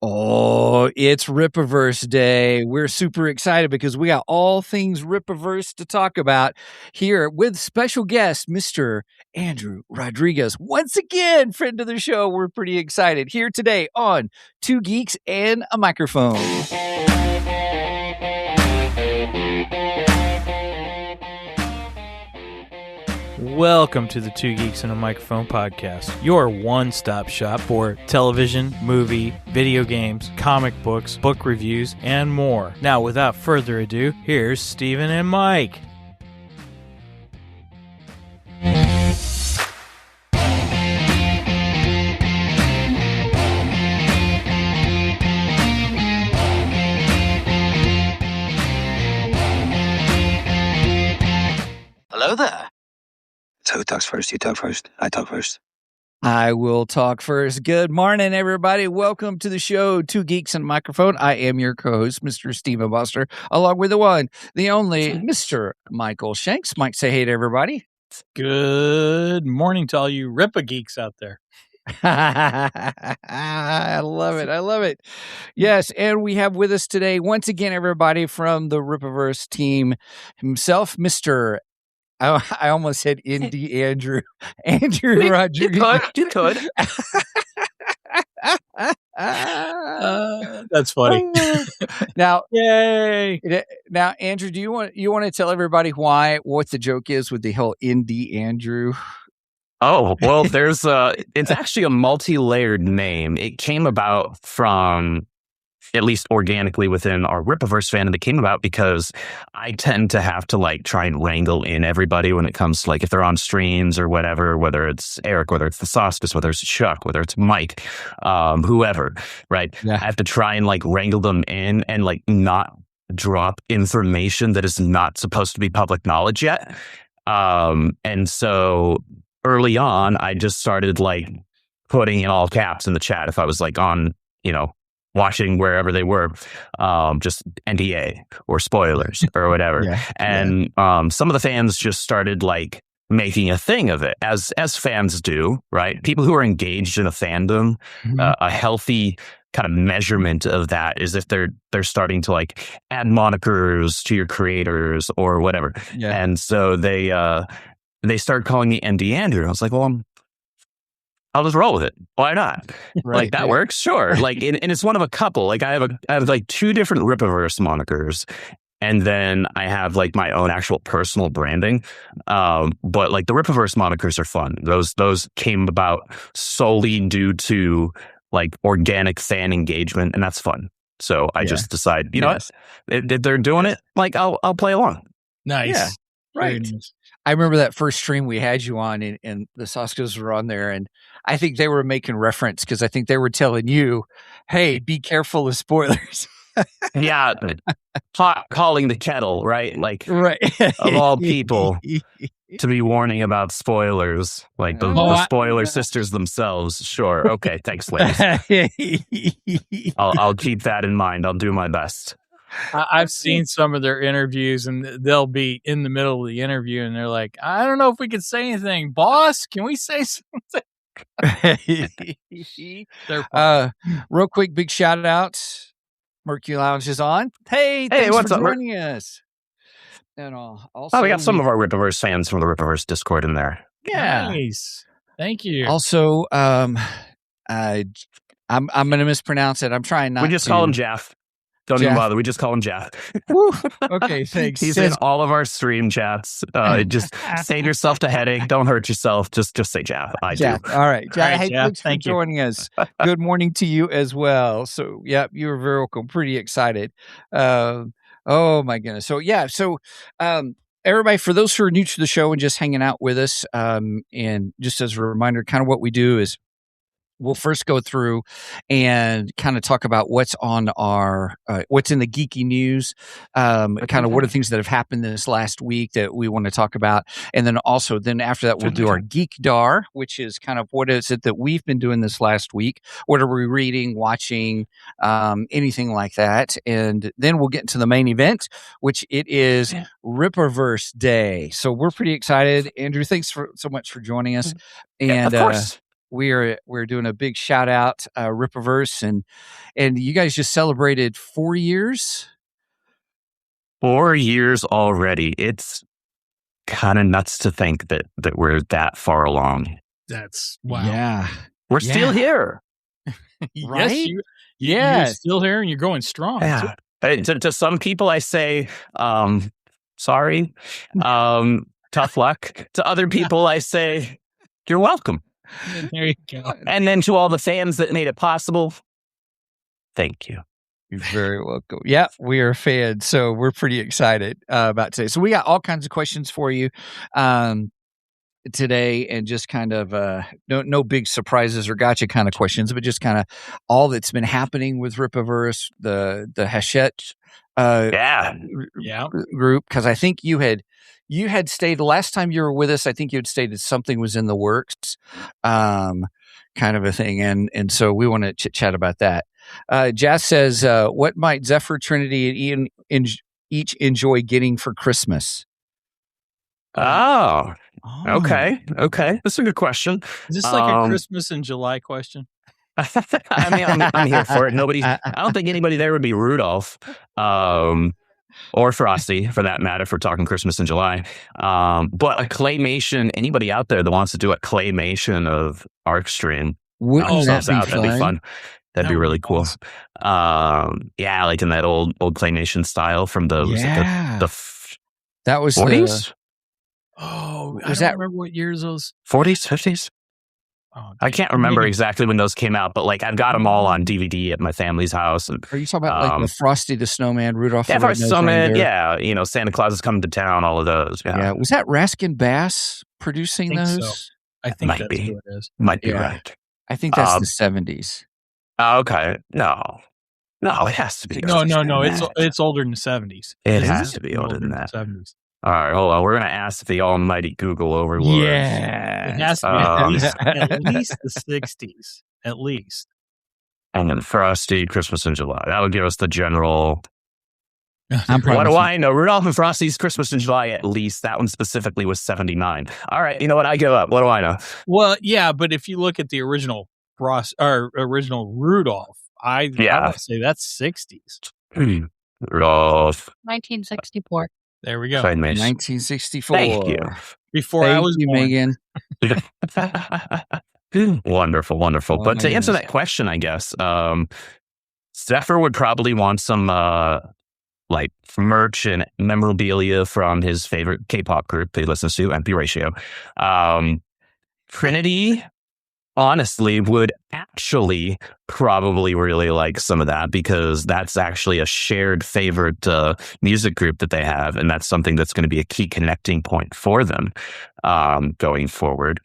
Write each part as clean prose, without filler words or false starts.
Oh, it's Rippaverse Day. We're super excited because we got all things Rippaverse to talk about here with special guest, Mr. Andrew Rodriguez. Once again, friend of the show. We're pretty excited here today on Two Geeks and a Microphone. Welcome to the Two Geeks and a Microphone podcast, your one-stop shop for television, movie, video games, comic books, book reviews, and more. Now, without further ado, here's Steven and Mike. Hello there. So who talks first? You talk first. I talk first. I will talk first. Good morning, everybody. Welcome to the show, Two Geeks and a Microphone. I am your co-host, Mr. Steven Buster, along with the one, the only, Mr. Michael Shanks. Mike, say hey to everybody. Good morning to all you Rippa geeks out there. I love it. I love it. Yes, and we have with us today, once again, everybody from the Rippaverse team himself, Mr. I almost said Indy Andrew Rodriguez. You could. That's funny. Now, yay! Now, Andrew, do you want to tell everybody what the joke is with the whole Indy Andrew? Oh, well, there's it's actually a multi-layered name. It came about from, at least organically within our Rippaverse fandom, it came about because I tend to have to try and wrangle in everybody when it comes to if they're on streams or whatever, whether it's Eric, whether it's the Soskus, whether it's Chuck, whether it's Mike, whoever, right? Yeah. I have to try and wrangle them in and not drop information that is not supposed to be public knowledge yet. And so early on, I just started putting in all caps in the chat if I was on, watching wherever they were, just NDA or spoilers or whatever. Yeah, and some of the fans just started making a thing of it, as fans do, right? People who are engaged in a fandom, a healthy kind of measurement of that is if they're starting to add monikers to your creators or whatever. Yeah. And so they started calling me ND Andrew. I was like, well, I'll just roll with it. Why not? Right. That works. Sure. and it's one of a couple. I have two different Rippaverse monikers, and then I have my own actual personal branding. But the Rippaverse monikers are fun. Those came about solely due to organic fan engagement, and that's fun. So I just decide, you know what? If they're doing it, I'll play along. Nice. Yeah. Right. I remember that first stream we had you on, and the Soskas were on there, and I think they were making reference because I think they were telling you, "Hey, be careful of spoilers." Yeah, calling the kettle, right? Right. Of all people, to be warning about spoilers, the spoiler sisters themselves. Sure, okay, thanks, ladies. I'll keep that in mind. I'll do my best. I've seen some of their interviews, and they'll be in the middle of the interview, and they're like, I don't know if we can say anything. Boss, can we say something? Real quick, big shout out. Mercury Lounge is on. Hey, what's for up? Joining us. And also, we got some of our Rippaverse fans from the Rippaverse Discord in there. Yeah. Nice. Thank you. Also, I'm going to mispronounce it. I'm trying not to. We just call him Jeff. Don't even bother. We just call him Jeff. Okay, thanks. He's in all of our stream chats. Just save yourself the headache. Don't hurt yourself. Just say Jeff. Jeff. Do. All right. Jeff, hey, Jeff, thanks for joining us. Good morning to you as well. So, yeah, you were very welcome. Pretty excited. Oh, my goodness. So, yeah. So, everybody, for those who are new to the show and just hanging out with us, and just as a reminder, kind of what we do is we'll first go through and kind of talk about what's on what's in the geeky news, kind of what are things that have happened this last week that we want to talk about. And then after that, we'll do our Geek Dar, which is kind of what is it that we've been doing this last week? What are we reading, watching, anything like that? And then we'll get into the main event, which it is Rippaverse Day. So we're pretty excited. Andrew, thanks so much for joining us. And of course. we're doing a big shout out, Rippaverse, and you guys just celebrated 4 years. 4 years already. It's kind of nuts to think that we're that far along. That's wow. Yeah, We're still here. Right? You're still here and you're going strong. Yeah. To some people, I say, sorry, tough luck. To other people, I say, you're welcome. There you go. And then to all the fans that made it possible, thank you. You're very welcome. Yeah, we are fans, so we're pretty excited about today. So we got all kinds of questions for you today, and just kind of no big surprises or gotcha kind of questions, but just kind of all that's been happening with Rippaverse, the Hachette group, because I think you had stated last time you were with us, I think you had stated something was in the works, kind of a thing, and so we want to chit chat about that. Jazz says, what might Zephyr, Trinity, and Ian each enjoy getting for Christmas? Oh, okay. That's a good question. Is this like a Christmas in July question? I mean, I'm here for it. I don't think anybody there would be Rudolph, or Frosty, for that matter, for talking Christmas in July. But a claymation, anybody out there that wants to do a claymation of Arcstream, that'd be fun. That'd be really cool. Awesome. Like in that old claymation style from the that was 40s. I don't remember what years those 40s, 50s. I can't remember exactly when those came out, but like I've got them all on DVD at my family's house. And, are you talking about like the Frosty the Snowman, Rudolph? Yeah, Frosty the Snowman. Santa Claus is coming to town. All of those. Yeah. Was that Raskin Bass producing those? So. I think might that's be. who it is. Might be right. I think that's the 70s. Okay. No, it has to be. No. It's older than the 70s. It has to be older than that. 70s. All right, hold on. We're going to ask the almighty Google Overlord. Yeah. It has to be at least the 60s. At least. And then Frosty, Christmas in July. That would give us the general. What do I know? Rudolph and Frosty's Christmas in July, at least. That one specifically was 79. All right, you know what? I give up. What do I know? Well, yeah, but if you look at the original original Rudolph, I would say that's 60s. Rudolph. 1964. There we go. 1964. Thank you. Before I was born. Megan. Wonderful. But to answer that question, I guess, Zephyr would probably want some like merch and memorabilia from his favorite K-pop group he listens to, MP Ratio. Trinity, honestly, would actually probably really like some of that, because that's actually a shared favorite music group that they have, and that's something that's going to be a key connecting point for them going forward.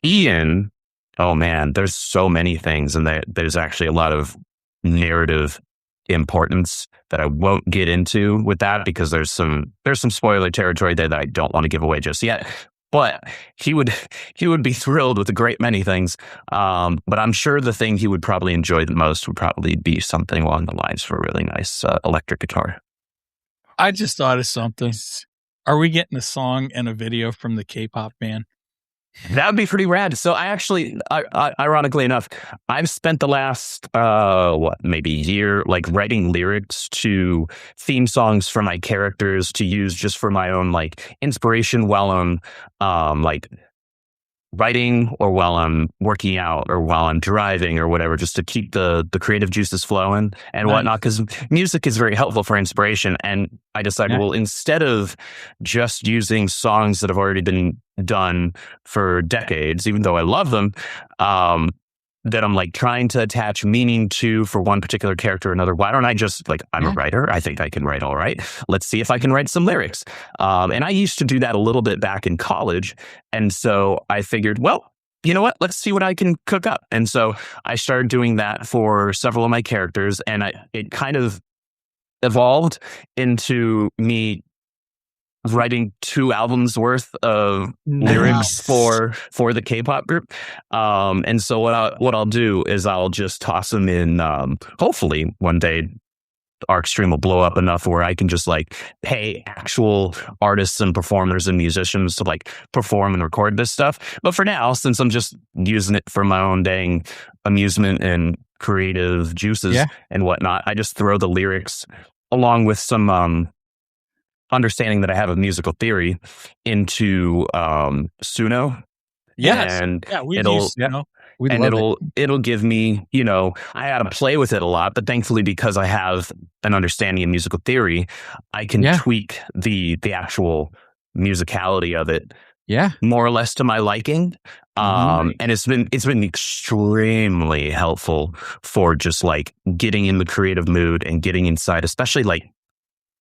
Ian, oh man, there's so many things, and there's actually a lot of narrative importance that I won't get into with that, because there's some spoiler territory there that I don't want to give away just yet. But he would be thrilled with a great many things. But I'm sure the thing he would probably enjoy the most would probably be something along the lines of a really nice electric guitar. I just thought of something. Are we getting a song and a video from the K-pop band? That would be pretty rad. So I actually, ironically enough, I've spent the last, maybe year, like writing lyrics to theme songs for my characters to use just for my own like inspiration while I'm like writing, or while I'm working out, or while I'm driving, or whatever, just to keep the creative juices flowing and whatnot. Because music is very helpful for inspiration. And I decided, well, instead of just using songs that have already been done for decades, even though I love them, that I'm like trying to attach meaning to for one particular character or another, why don't I just like, I'm a writer, I think I can write all right. Let's see if I can write some lyrics. And I used to do that a little bit back in college. And so I figured, well, you know what? Let's see what I can cook up. And so I started doing that for several of my characters, and it kind of evolved into me writing 2 albums worth of lyrics for the K-pop group. And so what I'll do is I'll just toss them in, hopefully one day ArcStream will blow up enough where I can just like pay actual artists and performers and musicians to like perform and record this stuff. But for now, since I'm just using it for my own dang amusement and creative juices and whatnot, I just throw the lyrics along with some understanding that I have of musical theory into Suno. Yes. And we've used Suno. It'll give me, I had to play with it a lot, but thankfully because I have an understanding of musical theory, I can tweak the actual musicality of it more or less to my liking. And it's been extremely helpful for just like getting in the creative mood and getting inside, especially like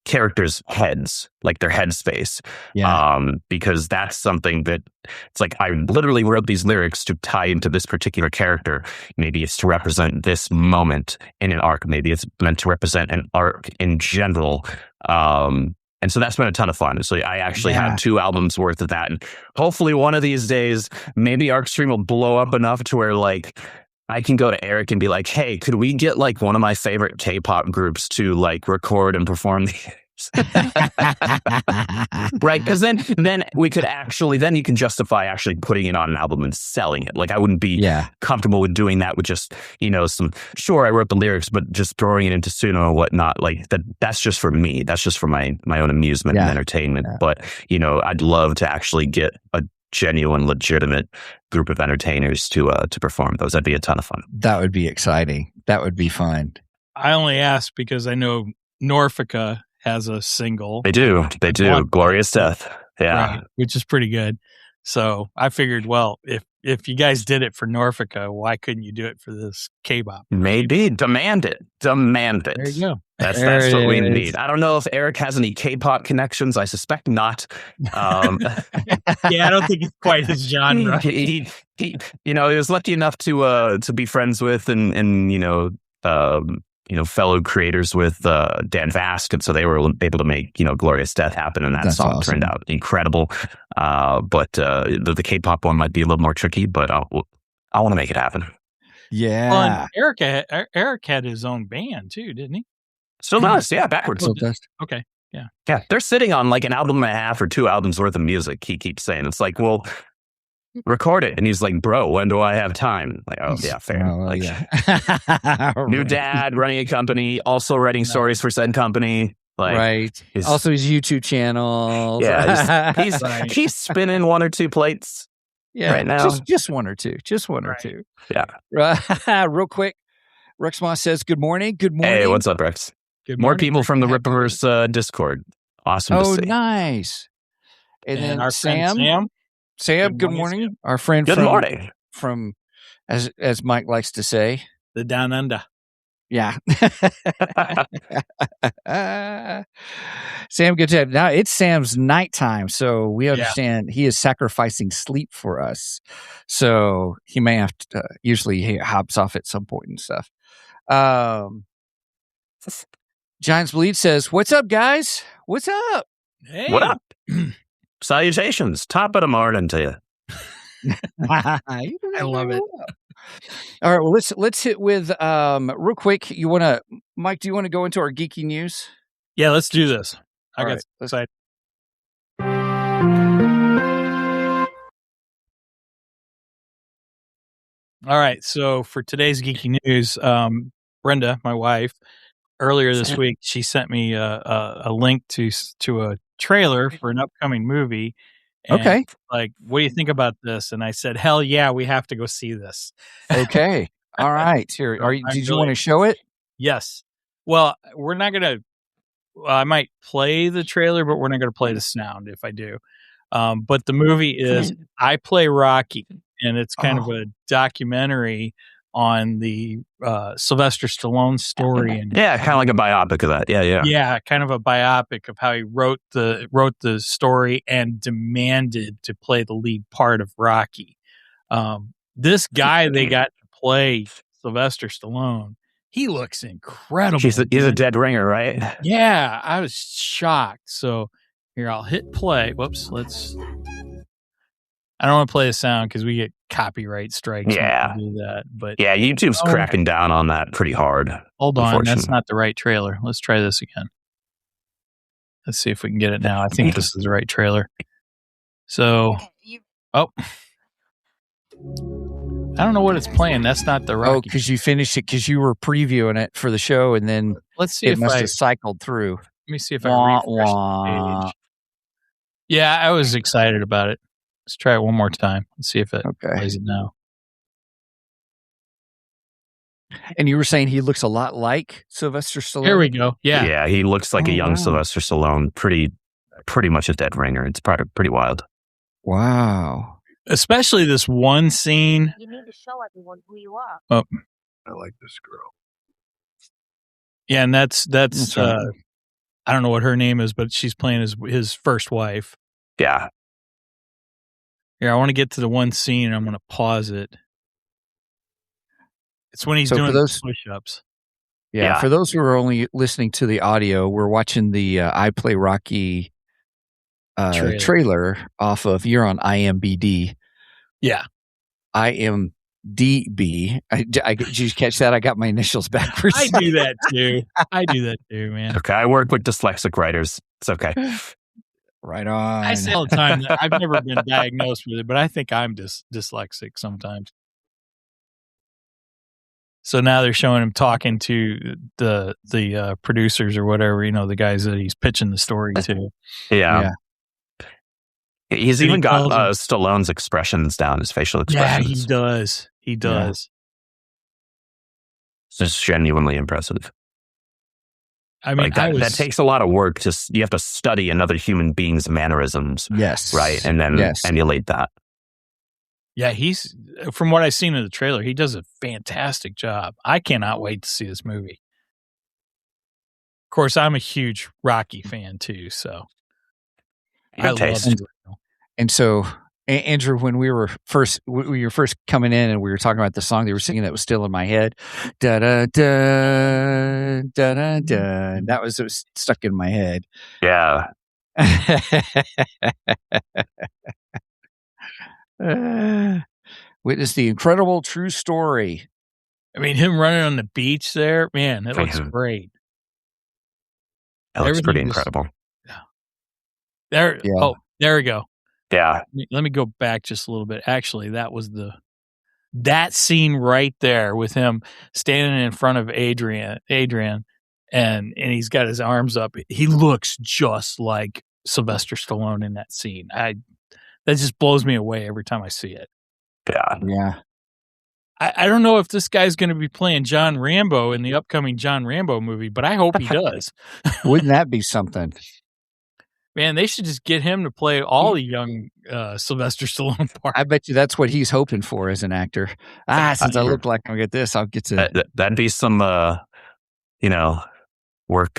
characters' heads, like their headspace. Because that's something that it's like I literally wrote these lyrics to tie into this particular character. Maybe it's to represent this moment in an arc. Maybe it's meant to represent an arc in general. And so that's been a ton of fun. So I actually have 2 albums worth of that. And hopefully one of these days, maybe ArcStream will blow up enough to where like I can go to Eric and be like, hey, could we get like one of my favorite K-pop groups to like record and perform these? Right? Because then we could actually, then you can justify actually putting it on an album and selling it. Like I wouldn't be comfortable with doing that with just, I wrote the lyrics, but just throwing it into Suno and whatnot. Like that's just for me. That's just for my own amusement and entertainment. But, I'd love to actually get a genuine, legitimate group of entertainers to perform those. That'd be a ton of fun. That would be exciting. That would be fun. I only asked because I know Norfolka has a single. They do. Glorious Death. Yeah. Right, which is pretty good. So I figured, well, if you guys did it for Norfolka, why couldn't you do it for this K-pop? Maybe. Demand it. There you go. That's what we need. I don't know if Eric has any K-pop connections. I suspect not. I don't think it's quite his genre. He was lucky enough to be friends with and fellow creators with Dan Vask, and so they were able to make Glorious Death happen, and that song turned out incredible. But the K-pop one might be a little more tricky, but I want to make it happen. Yeah. Eric had his own band too, didn't he? Still does, backwards. Still does. Okay, yeah. They're sitting on like an album and a half or 2 albums worth of music. He keeps saying it's like, well, record it, and he's like, bro, when do I have time? Like, oh yeah, fair. New dad running a company, also writing stories for said company. Like, also his YouTube channel. He's spinning 1 or 2 plates right now. Just 1 or 2. Just 1 or 2. Yeah. Real quick, Rex Moss says, good morning. Good morning. Hey, what's up, Rex? Good More morning. people from the Rippaverse Discord. Awesome to see. Oh, nice. And then our Sam. friend Sam, good morning. Sam. Our friend from as Mike likes to say, the Down Under. Yeah. Sam, good job. Now it's Sam's nighttime, so we understand he is sacrificing sleep for us. So he may have to, usually he hops off at some point and stuff. Giants Bleed says, what's up, guys? What's up? Hey. What up? Salutations. Top of the morning to you. I love it. All right, well, let's hit with real quick. Mike? Do you want to go into our geeky news? Yeah, let's do this. I got excited. All right, so for today's geeky news, Brenda, my wife, earlier this week, she sent me a link to a trailer for an upcoming movie. And like, what do you think about this? And I said, hell yeah, we have to go see this. Okay. All right. Here, did you want to show it? Yes. Well, we're not going to, I might play the trailer, but we're not going to play the sound if I do. But the movie is I Play Rocky, and it's kind of a documentary on the Sylvester Stallone story. And kind of like a biopic of that. Yeah, kind of a biopic of how he wrote the story and demanded to play the lead part of Rocky. This guy they got to play Sylvester Stallone, he looks incredible. He's a dead ringer, right? Yeah, I was shocked. So here, I'll hit play. Whoops, I don't want to play the sound because we get copyright strikes. Yeah. When you do that, but Yeah, YouTube's cracking down on that pretty hard. hold on, that's not the right trailer. Let's try this again. Let's see if we can get it now. I think this is the right trailer. So, I don't know what it's playing. That's not the Rocky. Oh, because you finished it because you were previewing it for the show, and then let's see it if must have cycled through. Let me see if I refresh the page. Yeah, I was excited about it. Let's try it one more time. Let's see if it plays it now. And you were saying he looks a lot like Sylvester Stallone? Here we go. Yeah. Yeah, he looks like a young Sylvester Stallone. Pretty much a dead ringer. It's pretty wild. Wow. Especially this one scene. You need to show everyone who you are. Oh. I like this girl. Yeah, and that's right. I don't know what her name is, but she's playing his first wife. Yeah. Here, I want to get to the one scene, and I'm going to pause it. It's when he's doing push-ups. Yeah, for those who are only listening to the audio, we're watching the I Play Rocky trailer off of, you're on IMBD. Yeah. IMDb. Did you catch that? I got my initials backwards. I do that too, man. Okay, I work with dyslexic writers. It's okay. Right on. I say all the time that I've never been diagnosed with it, but I think I'm dyslexic sometimes. So now they're showing him talking to the producers or whatever, the guys that he's pitching the story to. Yeah. He's even got Stallone's expressions down, his facial expressions. Yeah, he does. He does. Yeah. It's genuinely impressive. I mean, that takes a lot of work. You have to study another human being's mannerisms. Yes. Right. And then emulate that. Yeah, from what I've seen in the trailer, he does a fantastic job. I cannot wait to see this movie. Of course, I'm a huge Rocky fan too, so I love it. And so, Andrew, when we were first coming in and we were talking about the song they were singing that was still in my head, da da da da da da. It was stuck in my head. Yeah. Witness the incredible true story. I mean, him running on the beach there, man, that looks great. That looks pretty incredible. There we go. Yeah. Let me go back just a little bit. Actually, that scene right there with him standing in front of Adrian, and he's got his arms up. He looks just like Sylvester Stallone in that scene. That just blows me away every time I see it. Yeah. I don't know if this guy's going to be playing John Rambo in the upcoming John Rambo movie, but I hope he does. Wouldn't that be something? Man, they should just get him to play all the young Sylvester Stallone parts. I bet you that's what he's hoping for as an actor. Since I look like I'll get this, I'll get to... That'd be some, work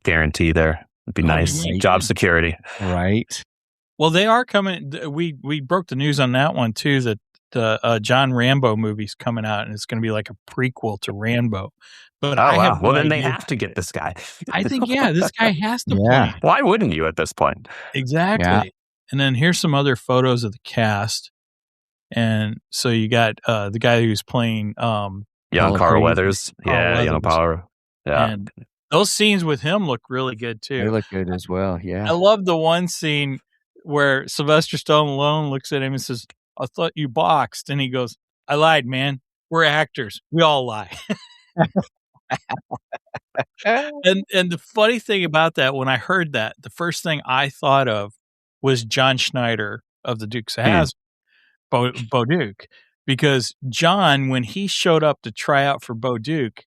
guarantee there. It'd be nice. Right. Job security. Right. Well, they are coming. We broke the news on that one, too, that the John Rambo movie's coming out, and it's going to be like a prequel to Rambo. But Well, then they have to get this guy. I think, this guy has to play. Why wouldn't you at this point? Exactly. Yeah. And then here's some other photos of the cast. And so you got the guy who's playing young Carl Weathers. Young Power. Yeah. And those scenes with him look really good, too. They look good as well, yeah. I love the one scene where Sylvester Stallone looks at him and says, "I thought you boxed." And he goes, "I lied, man. We're actors. We all lie." And the funny thing about that, when I heard that, the first thing I thought of was John Schneider of the Dukes of Hazzard, Bo Duke. Because John, when he showed up to try out for Bo Duke,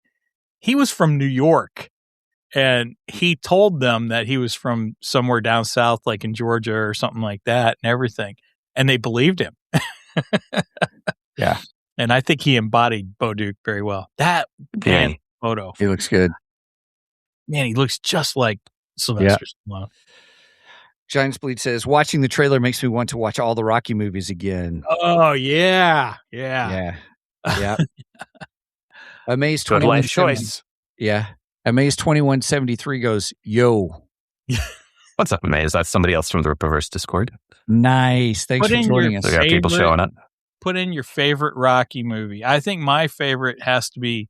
he was from New York. And he told them that he was from somewhere down south, like in Georgia or something like that, and everything. And they believed him. Yeah. And I think he embodied Bo Duke very well. That photo. He looks good. Man, he looks just like Sylvester Stallone. Giants Bleed says, watching the trailer makes me want to watch all the Rocky movies again. Oh, yeah. Amaze Good life choice. Yeah. Amaze 2173 goes, yo. What's up, Amaze? That's somebody else from the Rippaverse Discord. Nice. Thanks for joining us. We got people showing up. put in your favorite Rocky movie, I think my favorite has to be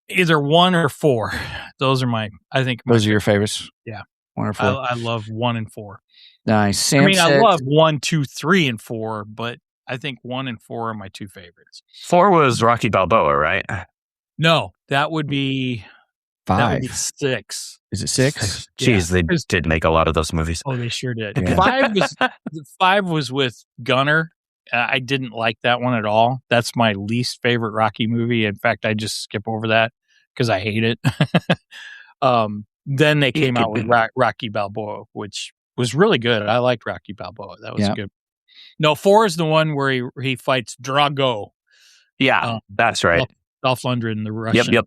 either 1 or 4. Those are my your favorites. Yeah. 1 or 4. I love 1 and 4. Nice. Sam I said, love 1, 2, 3, and 4, but I think 1 and 4 are my 2 favorites. 4 was Rocky Balboa, right? No, that would be 5. That would be 6. Is it 6? Jeez, Yeah. they did make a lot of those movies. Oh, they sure did. Yeah. 5 was with Gunner. I didn't like that one at all. That's my least favorite Rocky movie. In fact, I just skip over that because I hate it. Then they came out with Rocky Balboa, which was really good. I liked Rocky Balboa. That was good. No, 4 is the one where he fights Drago. Yeah, that's right. Dolph Lundgren, the Russian. Yep.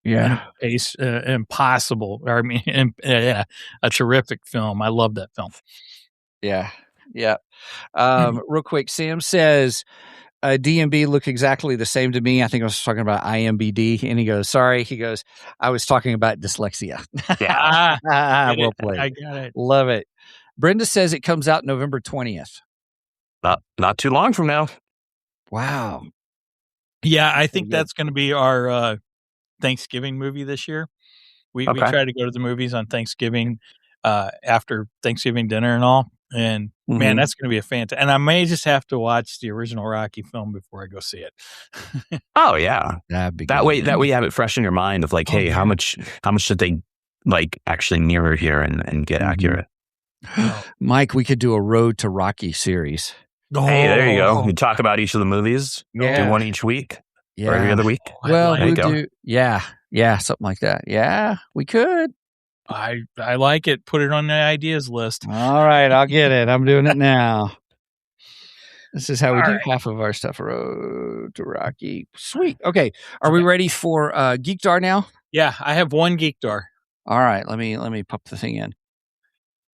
Yeah. Impossible. I mean, a terrific film. I love that film. Yeah. Yeah. Real quick, Sam says, DMB look exactly the same to me. I think I was talking about IMBD, and he goes, sorry. He goes, I was talking about dyslexia. Yeah. Well played. I got it. Love it. Brenda says it comes out November 20th. Not too long from now. Wow. Yeah, I think that's going to be our Thanksgiving movie this year. We try to go to the movies on Thanksgiving, after Thanksgiving dinner and all. And man, that's going to be a fantastic. And I may just have to watch the original Rocky film before I go see it. Oh yeah, that'd be that way you have it fresh in your mind of like, hey, how much should they like actually mirror here and get accurate? Mike, we could do a Road to Rocky series. Hey, there you go. We talk about each of the movies. Yeah. Do one each week. Yeah. Or every other week. Well, we'll do. Yeah, something like that. Yeah, we could. I like it. Put it on the ideas list. All right, I'll get it. I'm doing it now. This is how we do half of our stuff. Road to Rocky. Sweet. Okay, are we ready for Geekdar now? Yeah, I have one Geekdar. All right, let me pop the thing in.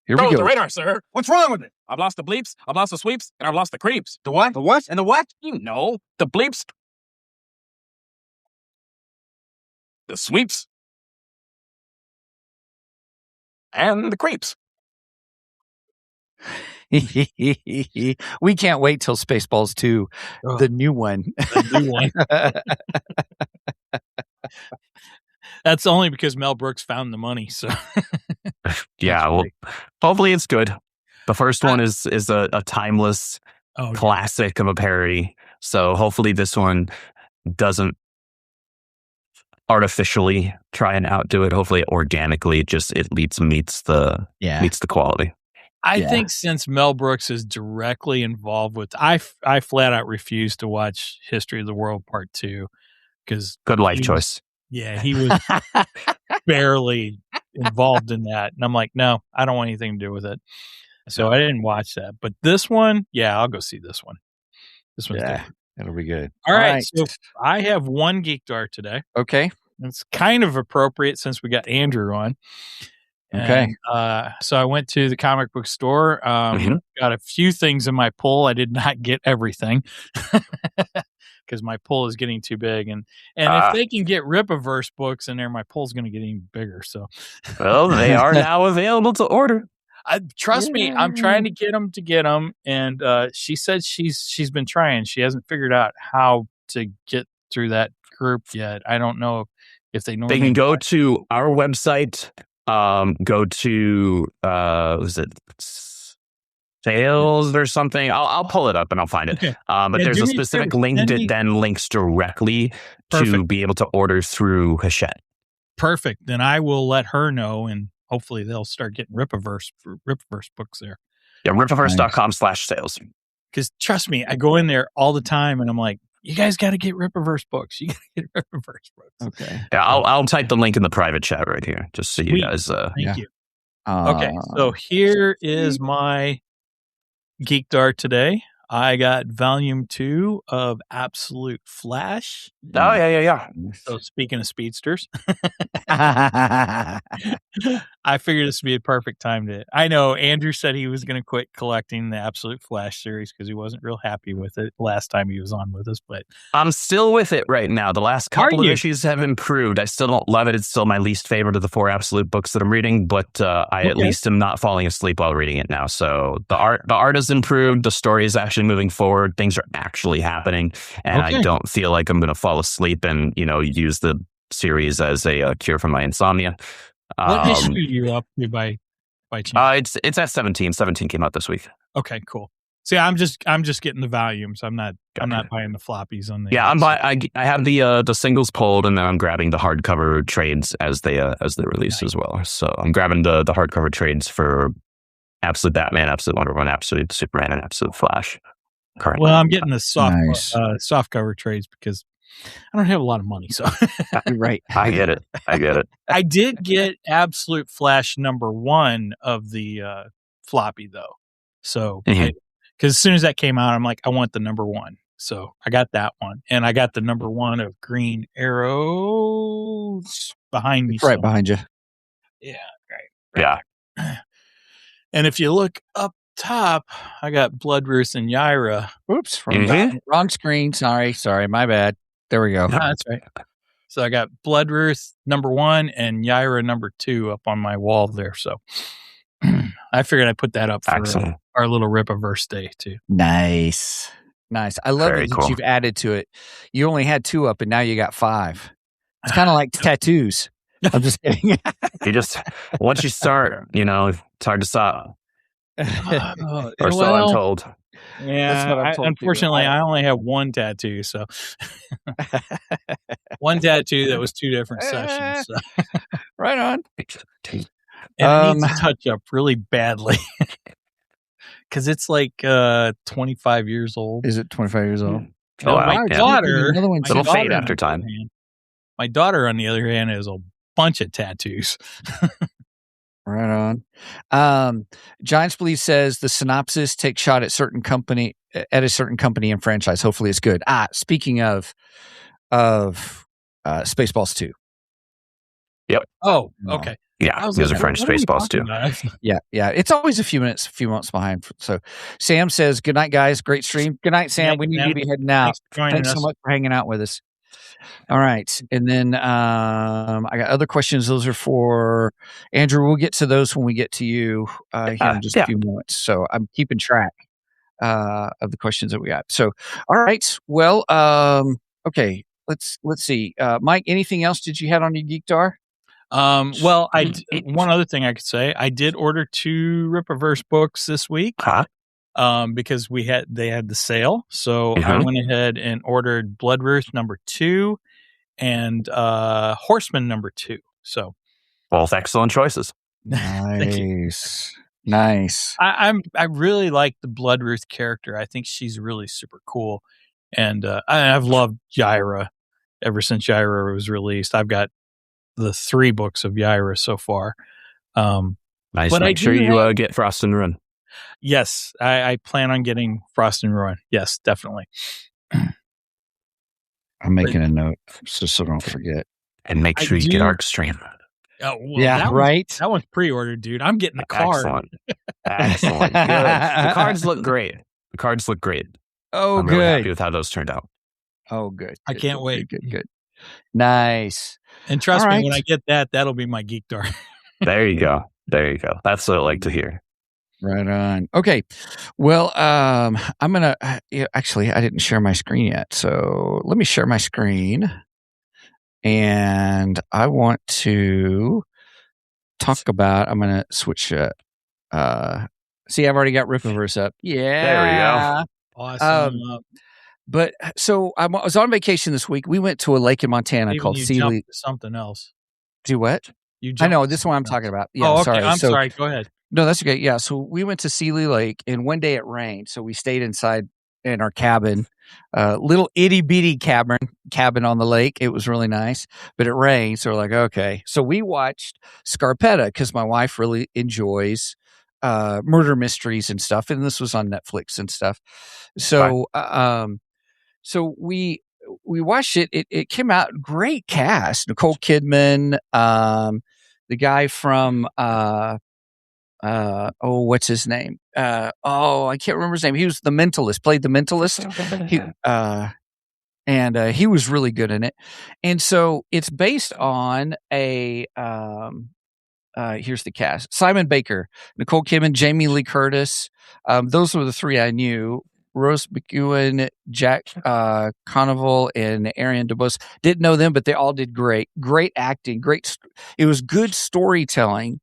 Here we Go go. the radar, sir. What's wrong with it? I've lost the bleeps, I've lost the sweeps, and I've lost the creeps. The what? The what? And the what? You know, the bleeps, the sweeps, and the creeps. We can't wait till Spaceballs 2, the new one. The new one. That's only because Mel Brooks found the money. So yeah, well, hopefully it's good. The first one is a timeless classic of a parody. So hopefully this one doesn't artificially try and outdo it. Hopefully organically it meets the quality. I think since Mel Brooks is directly involved with, I flat out refuse to watch History of the World Part 2 because good life choice. Yeah, he was barely involved in that, and I'm like, no, I don't want anything to do with it. So I didn't watch that. But this one, I'll go see this one. This one's different. It'll be good. All right, so I have one Geekdar today. Okay, it's kind of appropriate since we got Andrew on. Okay. And, so I went to the comic book store, got a few things in my pull. I did not get everything because my pull is getting too big. And if they can get Rippaverse books in there, my pull's going to get even bigger. So, well, they are now available to order. Trust me, I'm trying to get them. And she said she's been trying. She hasn't figured out how to get through that group yet. I don't know if they normally. They can go to our website. Go to was it sales or something? I'll pull it up and I'll find it. Okay. But there's a specific link that then links directly to be able to order through Hachette. Perfect. Then I will let her know, and hopefully they'll start getting Rippaverse books there. Yeah, Rippaverse.com/sales. Because trust me, I go in there all the time, and I'm like, you guys got to get Rippaverse books. You got to get Rippaverse books. Okay. Yeah, I'll type the link in the private chat right here, just so you guys. Thank you. Okay, so here is my Geekdar today. I got volume 2 of Absolute Flash. Oh yeah. So speaking of speedsters, I figured this would be a perfect time to. I know Andrew said he was going to quit collecting the Absolute Flash series because he wasn't real happy with it last time he was on with us. But I'm still with it right now. The last couple of issues have improved. I still don't love it. It's still my least favorite of the 4 Absolute books that I'm reading, but I at least am not falling asleep while reading it now. So the art has improved. The story is actually moving forward. Things are actually happening, and I don't feel like I'm going to fall asleep and use the series as a cure for my insomnia. What issue are you up to by chance? It's at 17. 17 came out this week. Okay, cool. See, I'm just getting the volumes. I'm not buying the floppies on the. Yeah, I have the singles pulled, and then I'm grabbing the hardcover trades as they release as well. So I'm grabbing the hardcover trades for Absolute Batman, Absolute Wonder Woman, Absolute Superman, and Absolute Flash. Currently. Well, I'm getting the soft cover trades because I don't have a lot of money, so right. I get it. I did get Absolute Flash #1 of the floppy though, so because as soon as that came out, I'm like, I want the #1, so I got that one, and I got the #1 of Green Arrow behind me, right behind you. Yeah, right. Yeah. And if you look up top, I got Bloodruth and Yaira. Oops, wrong screen. Sorry, my bad. There we go. That's right. So I got Bloodruth #1 and Yaira #2 up on my wall there. So I figured I'd put that up for our little Rippaverse day too. Nice. I love it that you've added to it. You only had 2 up, and now you got 5. It's kind of like tattoos. I'm just kidding. Once you start, it's hard to stop. Or so I'm told. Yeah, unfortunately, I only have 1 tattoo, so 1 tattoo that was 2 different sessions. So. Right on. And it needs a touch up really badly because it's like 25 years old. Is it 25 years old? My daughter, it'll fade after time. My daughter, on the other hand, has a bunch of tattoos. Right on. Giants Believe says the synopsis takes shot at a certain company and franchise. Hopefully it's good. Speaking of Spaceballs 2. Yep. Oh, okay. Yeah, those are French Spaceballs too. Yeah. It's always a few months behind. So Sam says, good night, guys. Great stream. Good night, Sam. We need to be heading out. Thanks so much for hanging out with us. All right. And then I got other questions. Those are for Andrew. We'll get to those when we get to you here in just a few moments. So I'm keeping track of the questions that we got. So, all right. Well, okay. Let's see. Mike, anything else did you have on your Geekdar? Well, one other thing I could say, I did order 2 Rippaverse books this week. Because they had the sale. So I went ahead and ordered Bloodruth #2 and Horseman #2. So both excellent choices. Nice. I really like the Bloodruth character. I think she's really super cool. And I've loved Yaira ever since Yaira was released. I've got the 3 books of Yaira so far. Nice. But make sure you get Frost and Ruin. Yes, I plan on getting Frost and Ruin. Yes, definitely. I'm making a note so don't forget. And make sure you get Arcstream. Oh, well, right. That one's pre-ordered, dude. I'm getting the card. Excellent. Good. The cards look great. Oh, I'm really happy with how those turned out. Oh, good. I can't wait. Good. Nice. And trust me, when I get that'll be my Geekdar. There you go. That's what I like to hear. Right on. Okay. Well, I'm going to actually, I didn't share my screen yet. So let me share my screen. And I want to talk about, I'm going to switch. See, I've already got Rippaverse up. Yeah. There we go. Awesome. But so I was on vacation this week. We went to a lake in Montana called Sealy. Something else. Do what? I know. This is what I'm talking about. Yeah. Oh, okay. Sorry. I'm sorry. Go ahead. No, that's okay. Yeah. So we went to Sealy Lake, and one day it rained. So we stayed inside in our cabin, little itty bitty cabin on the lake. It was really nice, but it rained. So we're like, okay. So we watched Scarpetta because my wife really enjoys murder mysteries and stuff. And this was on Netflix and stuff. So, so we watched it. It came out great cast. Nicole Kidman. the guy from what's his name? I can't remember his name. He was the Mentalist, played the Mentalist. He was really good in it. And so it's based on a here's the cast: Simon Baker, Nicole Kidman, Jamie Lee Curtis. Those were the three I knew. Rose McGowan, Jack Conoval, and Ariane DeBose. Didn't know them, but they all did great. Great acting. It was good storytelling.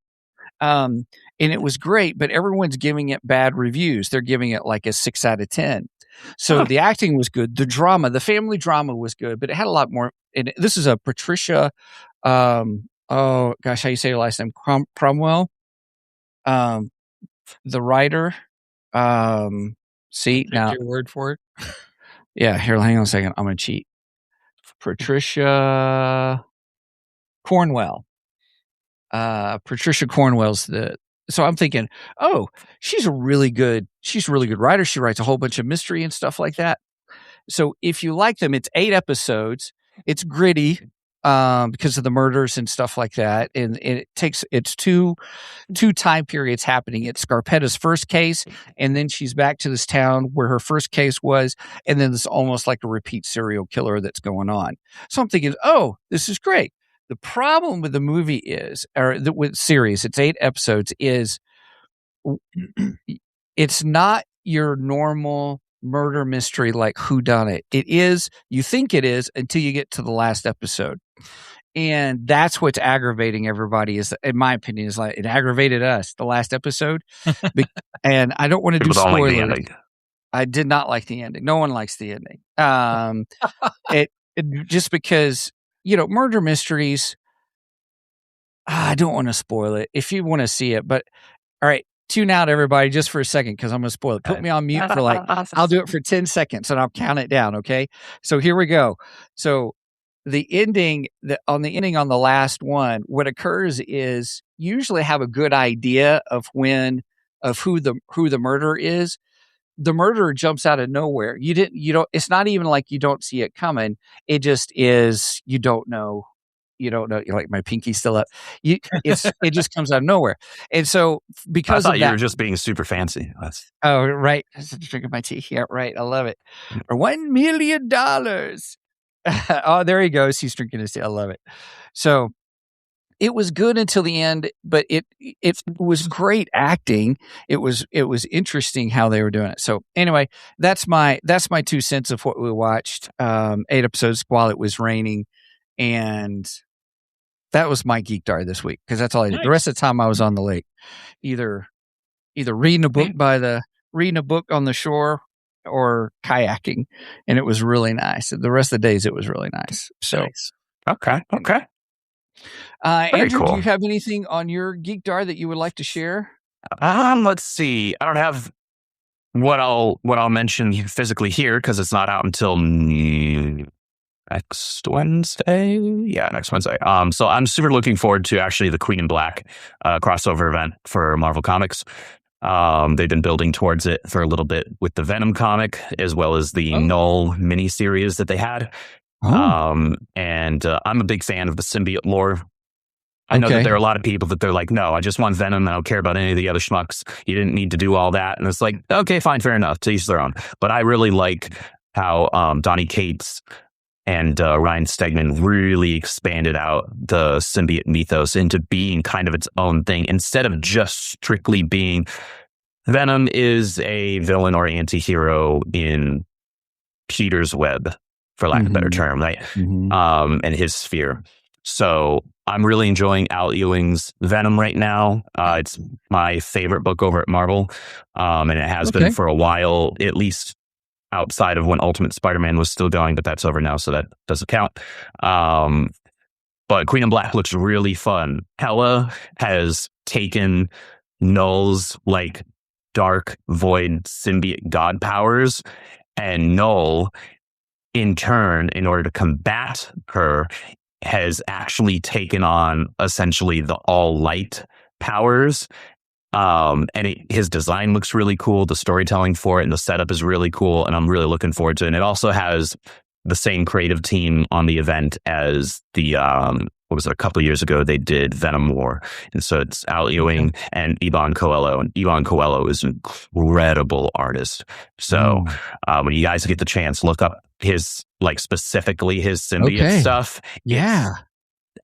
And it was great, but everyone's giving it bad reviews. They're giving it like a 6 out of 10. So the acting was good. The drama, the family drama was good, but it had a lot more. And this is a Patricia, how you say your last name? Cromwell, the writer. See now, your word for it. Yeah, here, hang on a second. I'm going to cheat. Patricia Cornwell. Patricia Cornwell's so I'm thinking, she's a really good writer. She writes a whole bunch of mystery and stuff like that. So if you like them, it's 8 episodes. It's gritty because of the murders and stuff like that. And it's two time periods happening. It's Scarpetta's first case, and then she's back to this town where her first case was, and then it's almost like a repeat serial killer that's going on. So I'm thinking, this is great. The problem with the movie with series, it's 8 episodes, is it's not your normal murder mystery like whodunit. It is, you think it is until you get to the last episode. And that's what's aggravating everybody, is, in my opinion, is like it aggravated us, the last episode. And I don't want to do spoilers. I did not like the ending. No one likes the ending. It just because, murder mysteries, I don't want to spoil it if you want to see it, but all right, tune out everybody just for a second, because I'm going to spoil it. Put me on mute for I'll do it for 10 seconds and I'll count it down. Okay. So here we go. So the ending on the last one, what occurs is you usually have a good idea of who the murderer is. The murderer jumps out of nowhere. It's not even like you don't see it coming. It just is, you don't know. You're like, my pinky's still up. It just comes out of nowhere. And so because I thought you were just being super fancy. Oh, right. I was drinking my tea. Yeah, right. I love it. Or $1 million. Oh, there he goes. He's drinking his tea. I love it. So it was good until the end, but it was great acting. It was interesting how they were doing it. So anyway, that's my 2 cents of what we watched. 8 episodes while it was raining, and that was my geek dar this week, because that's all I did. Nice. The rest of the time I was on the lake, either reading a book on the shore or kayaking, and it was really nice. The rest of the days it was really nice. So nice. Okay. Andrew, cool. Do you have anything on your geek dar that you would like to share? Let's see. I don't have what I'll mention physically here, because it's not out until next Wednesday. Yeah, next Wednesday. So I'm super looking forward to actually the Queen in Black crossover event for Marvel Comics. They've been building towards it for a little bit with the Venom comic, as well as the Null miniseries that they had. I'm a big fan of the symbiote lore. I know that there are a lot of people that they're like, no, I just want Venom. I don't care about any of the other schmucks. You didn't need to do all that. And it's like, okay, fine, fair enough. To each their own. But I really like how Donny Cates and Ryan Stegman really expanded out the symbiote mythos into being kind of its own thing, instead of just strictly being Venom is a villain or anti-hero in Peter's web, for lack of a better term, right? And his sphere. So I'm really enjoying Al Ewing's Venom right now. It's my favorite book over at Marvel, and it has been for a while, at least outside of when Ultimate Spider-Man was still going, but that's over now, so that doesn't count. But Queen in Black looks really fun. Hela has taken Null's like dark void symbiote god powers, and Null, in turn, in order to combat her, has actually taken on essentially the all light powers. His design looks really cool. The storytelling for it and the setup is really cool, and I'm really looking forward to it. And it also has the same creative team on the event as the what was it, a couple of years ago, they did Venom War. And so it's Al Ewing and Ivan Coelho. And Ivan Coelho is an incredible artist. So when you guys get the chance, look up his, like specifically his symbiote stuff. Yeah.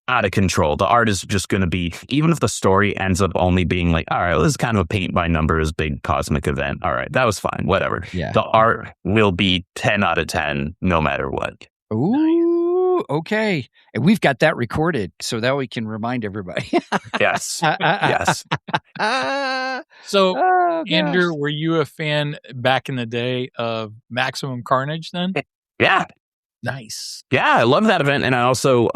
Out of control. The art is just going to be, even if the story ends up only being like, all right, well, this is kind of a paint by numbers, big cosmic event. All right, that was fine. Whatever. Yeah. The art will be 10 out of 10, no matter what. Ooh, okay. And we've got that recorded so that we can remind everybody. Yes. Yes. So, Oh, Andrew, gosh. were you a fan back in the day of Maximum Carnage then? Yeah. Nice. Yeah, I love that event. And I also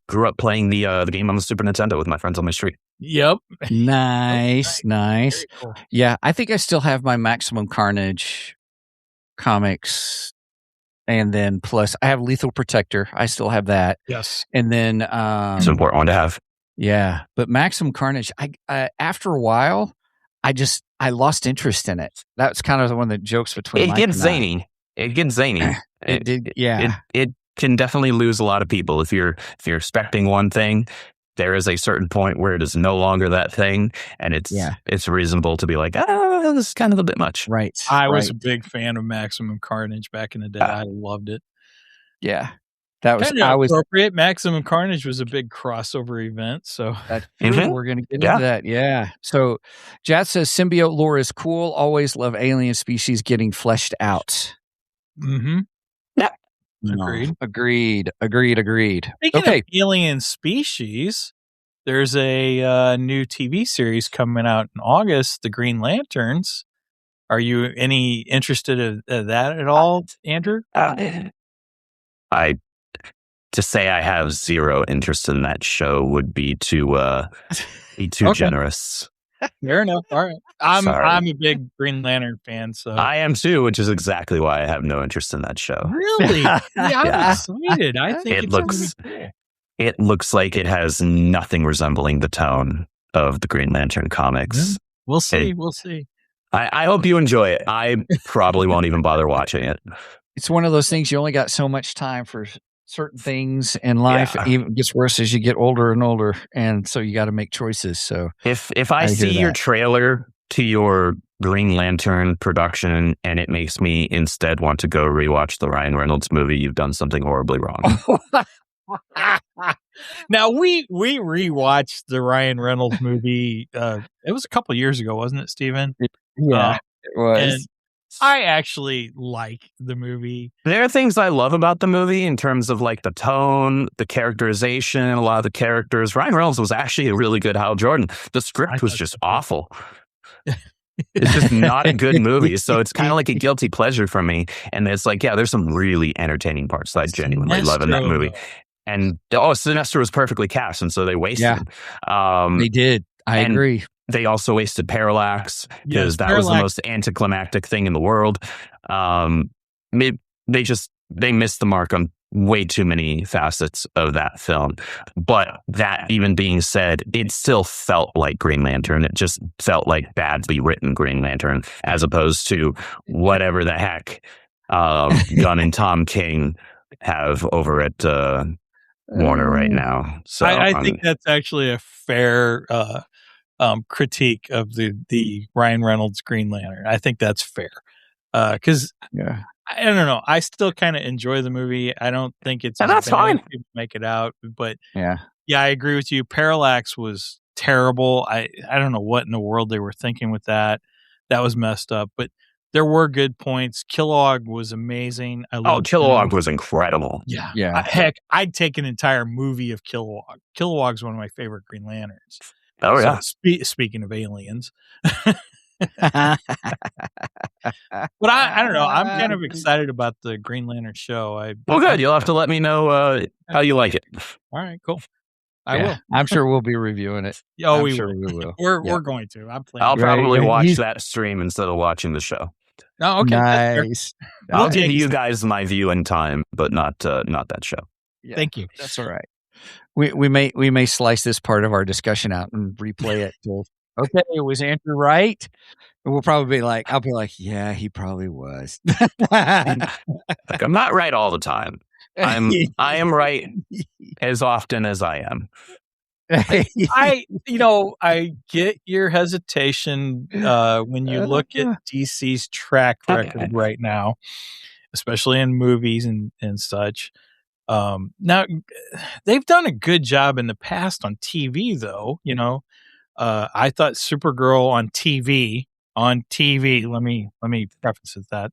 grew up playing the game on the Super Nintendo with my friends on my street. Yep. Nice. Very cool. Yeah, I think I still have my Maximum Carnage comics. And then plus I have Lethal Protector. I still have that. Yes. And then It's an important one to have. yeah, but Maximum Carnage, I after a while, I lost interest in it. That's kind of the one that jokes between It Mike gets and I. zany. It gets zany. It did, yeah. It can definitely lose a lot of people. If you're expecting one thing, there is a certain point where it is no longer that thing, and it's reasonable to be like, oh, this is kind of a bit much. Right. I was a right. big fan of Maximum Carnage back in the day. I loved it. Yeah. That was Kind of appropriate. Maximum Carnage was a big crossover event, so that's true. Mhm. We're going to get into that. Yeah. So Jat says symbiote lore is cool. Always love alien species getting fleshed out. mm-hmm. Agreed. Agreed. Speaking Okay. of alien species, there's a new TV series coming out in August, The Green Lanterns. Are you any interested in that at all, Andrew? To say I have zero interest in that show would be too Okay. generous. Fair enough. All right. I'm Sorry. a big Green Lantern fan, so I am too, which is exactly why I have no interest in that show. really, yeah, I'm Yeah. excited. I think It it's looks- gonna be cool. It looks like it has nothing resembling the tone of the Green Lantern comics. We'll see. Hey. We'll see. I hope you enjoy it. I probably won't even bother watching it. It's one of those things you only got so much time for certain things in life. Yeah. It even gets worse as you get older and older. And so you got to make choices. So If I I hear see your that. trailer to your Green Lantern production and it makes me instead want to go rewatch the Ryan Reynolds movie, you've done something horribly wrong. Now we rewatched the Ryan Reynolds movie. It was a couple years ago, wasn't it, Steven? yeah, it was. And I actually like the movie. There are things I love about the movie in terms of like the tone, the characterization, a lot of the characters. Ryan Reynolds was actually a really good Hal Jordan. The script was just awful. It's just not a good movie. So it's kind of like a guilty pleasure for me. And it's like, yeah, there's some really entertaining parts that I genuinely love in that Sinestro, movie. though. And Sinestro was perfectly cast, and so they wasted Yeah. him. They did. I and agree. They also wasted Parallax because Yes, that was the Parallax. most anticlimactic thing in the world. They missed the mark on way too many facets of that film. But that even being said, it still felt like Green Lantern. It just felt like badly written Green Lantern, as opposed to whatever the heck Gunn and Tom King have over at Warner right now. So I think that's actually a fair critique of the Ryan Reynolds Green Lantern. I think that's fair because Yeah. I don't know. I still kind of enjoy the movie. I don't think it's And as that's bad as fine. people make it out, but Yeah. yeah, I agree with you. Parallax was terrible. I don't know what in the world they were thinking with that. That was messed up, but there were good points. Kilowog was amazing. I loved Kilowog him. was incredible. Yeah. Yeah. Heck, I'd take an entire movie of Kilowog. Kilowog's one of my favorite Green Lanterns. Oh, yeah. Speaking of aliens. But I don't know. I'm kind of excited about the Green Lantern show. Well, good. You'll have to let me know how you like it. All right, cool. I Yeah. will. I'm sure we'll be reviewing it. Oh, I'm we sure will. we will. We're going to. I'm planning. I'll probably Right. watch He's- that stream instead of watching the show. Oh, okay. that's fair. Nice. I'll Nice. give you guys my viewing time, but not that show. Yeah. Thank you. That's all right. We may slice this part of our discussion out and replay it. Till, okay, was Andrew right? And we'll probably be like, I'll be like, yeah, he probably was. Like, I'm not right all the time. I am right as often as I am. I get your hesitation when you look at DC's track record right now, especially in movies and such. Now they've done a good job in the past on TV, though. I thought Supergirl on TV. Let me preface with that.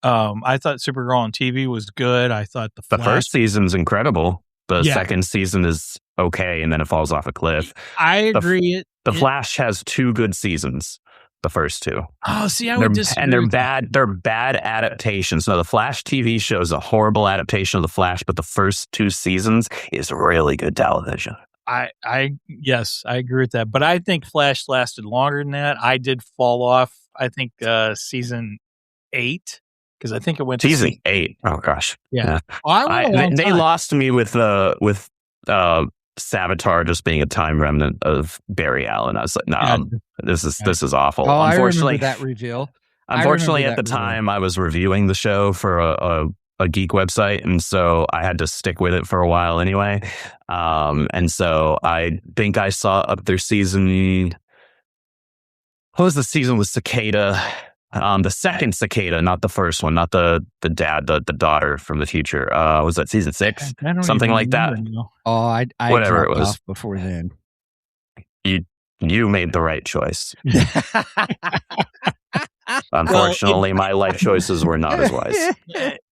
I thought Supergirl on TV was good. I thought the first season's incredible. The Yeah. second season is okay, and then it falls off a cliff. I agree. The Flash has 2 good seasons. The first 2. Oh, see, I would disagree. And they're with bad. They're bad adaptations. Now, the Flash TV show is a horrible adaptation of the Flash, but the first 2 seasons is really good television. Yes, I agree with that. But I think Flash lasted longer than that. I did fall off. I think season 8, because I think it went season 8. Oh gosh, yeah. They lost me with Savitar just being a time remnant of Barry Allen. I was like, no, this is awful. Oh, unfortunately, I remember that reveal. Unfortunately, at the time, I was reviewing the show for a geek website, and so I had to stick with it for a while anyway. And so I think I saw up their season. What was the season with Cicada? The second Cicada, not the first one, not the daughter from the future. Was that season 6? Something like that. Oh, I whatever it was off before then. You made the right choice. Unfortunately, my life choices were not as wise.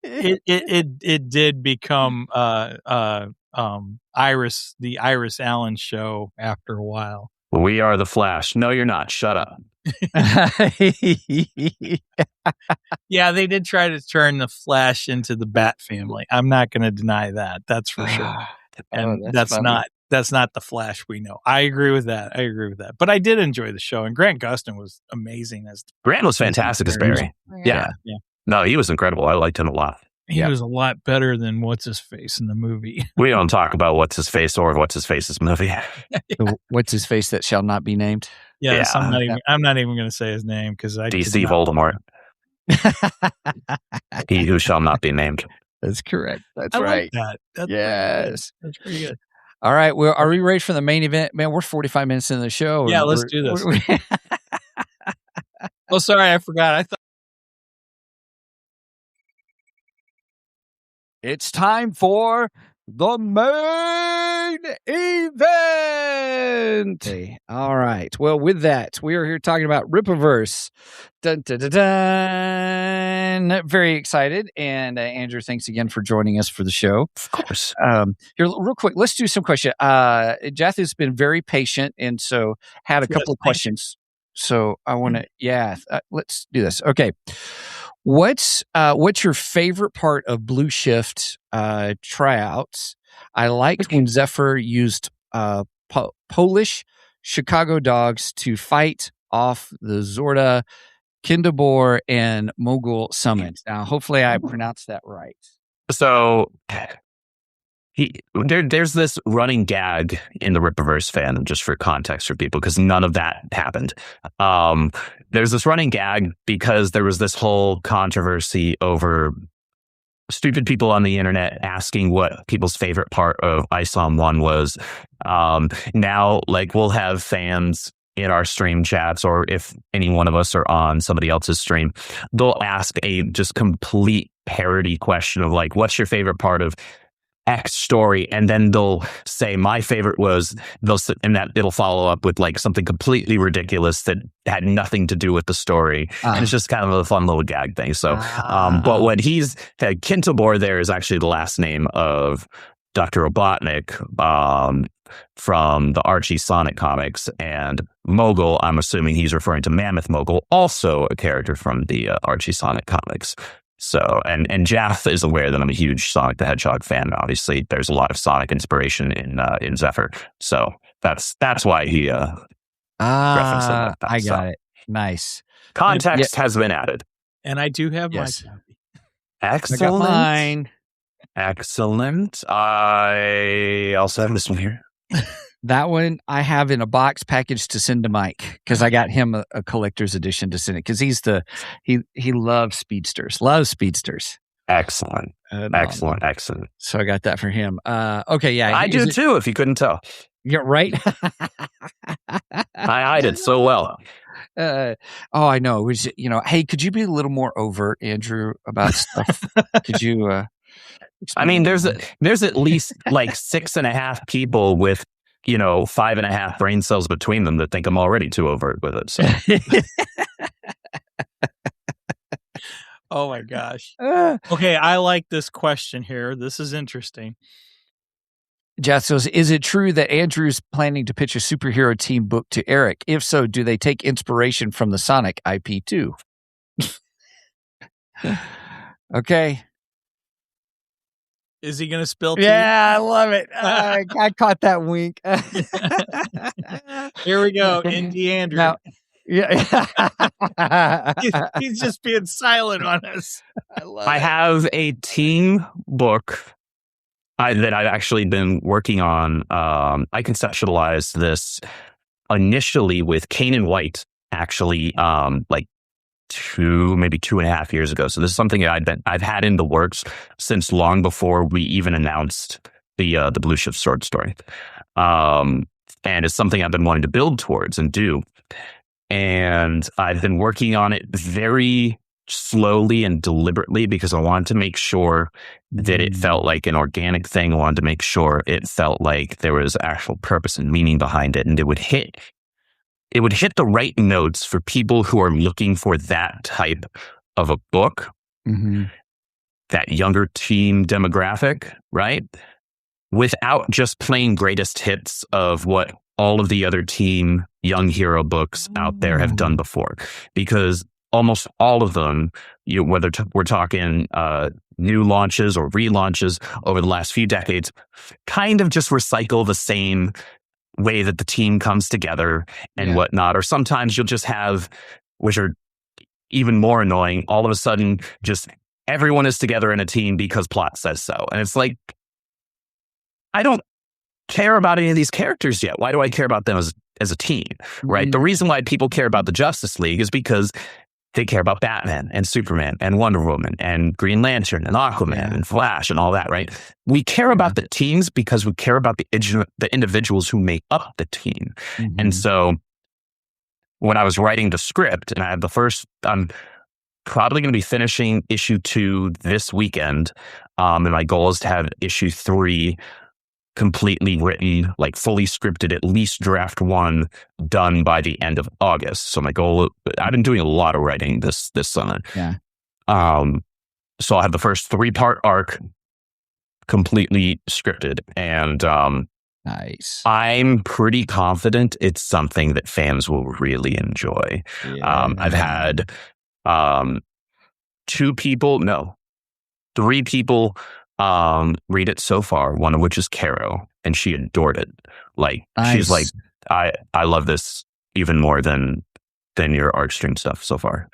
It did become the Iris Allen show after a while. We are the Flash. No, you're not. Shut up. Yeah, they did try to turn the Flash into the Bat family. I'm not going to deny that. That's for sure. And that's not the Flash we know. I agree with that. But I did enjoy the show, and Grant Gustin was amazing Grant was fantastic as Barry. Yeah. No, he was incredible. I liked him a lot. He was a lot better than what's his face in the movie. We don't talk about what's his face or what's his face's movie. What's his face that shall not be named? Yes, yeah. I'm not even going to say his name because I DC Voldemort. He who shall not be named. That's correct. That's I right. Like that. Yes, that's pretty good. All right. Well, are we ready for the main event? Man, we're 45 minutes into the show. Yeah, let's do this. Oh, sorry, I forgot. I thought. It's time for the main event. Okay. All right. Well, with that, we are here talking about Rippaverse. Dun, dun, dun, dun. Very excited. And Andrew, thanks again for joining us for the show. Of course. Here, real quick, let's do some questions. Jath has been very patient, and so had a couple of questions. So I want to, let's do this. Okay. What's your favorite part of Blue Shift tryouts? I liked when Zephyr used Polish Chicago dogs to fight off the Zorda, Kindabor, and Mogul summons. Now, hopefully I pronounced that right. So there's this running gag in the Rippaverse fandom, just for context for people, because none of that happened. There's this running gag because there was this whole controversy over stupid people on the internet asking what people's favorite part of ISOM 1 was. Now, like, we'll have fans in our stream chats, or if any one of us are on somebody else's stream, they'll ask a just complete parody question of like, what's your favorite part of X story? And then they'll say, my favorite was, and that it'll follow up with like something completely ridiculous that had nothing to do with the story. And it's just kind of a fun little gag thing. So, but when Kintabor there is actually the last name of Dr. Robotnik from the Archie Sonic comics, and Mogul, I'm assuming he's referring to Mammoth Mogul, also a character from the Archie Sonic comics. So, and Jath is aware that I'm a huge Sonic the Hedgehog fan. Obviously, there's a lot of Sonic inspiration in Zephyr. So that's why he referenced it. I got it. Nice. Context has been added. And I do have my copy. Excellent. I got mine. Excellent. I also have this one here. That one I have in a box package to send to Mike, because I got him a collector's edition to send it, because he loves speedsters. Excellent. And, Excellent. so I got that for him. Okay, yeah. I do too, if you couldn't tell. Yeah, right? I hide it so well. I know. It was, hey, could you be a little more overt, Andrew, about stuff? Could you? I mean, there's at least like 6.5 people with 5.5 brain cells between them that think I'm already too overt with it. So. Oh my gosh. Okay, I like this question here. This is interesting. Jeff says, is it true that Andrew's planning to pitch a superhero team book to Eric? If so, do they take inspiration from the Sonic IP too? Okay. Is he going to spill tea? Yeah, I love it. I caught that wink. Here we go. Indie Andrew. Now, yeah. he's just being silent on us. I have a team book that I've actually been working on. I conceptualized this initially with Kane White, actually, like maybe 2.5 years ago. So this is something I've had in the works since long before we even announced the Blue Shift Sword story. And it's something I've been wanting to build towards and do. And I've been working on it very slowly and deliberately because I wanted to make sure that it felt like an organic thing. I wanted to make sure it felt like there was actual purpose and meaning behind it, and it would hit the right notes for people who are looking for that type of a book, that younger teen demographic, right? Without just plain greatest hits of what all of the other teen young hero books out there have done before. Because almost all of them, whether we're talking new launches or relaunches over the last few decades, kind of just recycle the same way that the team comes together and whatnot. Or sometimes you'll just have, which are even more annoying, all of a sudden just everyone is together in a team because plot says so. And it's like, I don't care about any of these characters yet. Why do I care about them as a team, right? The reason why people care about the Justice League is because they care about Batman and Superman and Wonder Woman and Green Lantern and Aquaman and Flash and all that, right? We care about the teams because we care about the individuals who make up the team. And so when I was writing the script, and I have I'm probably going to be finishing issue 2 this weekend. And my goal is to have issue 3 completely written, like fully scripted, at least draft 1 done by the end of August. So my goal, I've been doing a lot of writing this summer. Yeah. So I'll have the first 3-part arc completely scripted, and nice. I'm pretty confident it's something that fans will really enjoy. I've had 3 people read it so far, one of which is Caro, and she adored it. Like, nice. She's like, I love this even more than your arc stream stuff so far.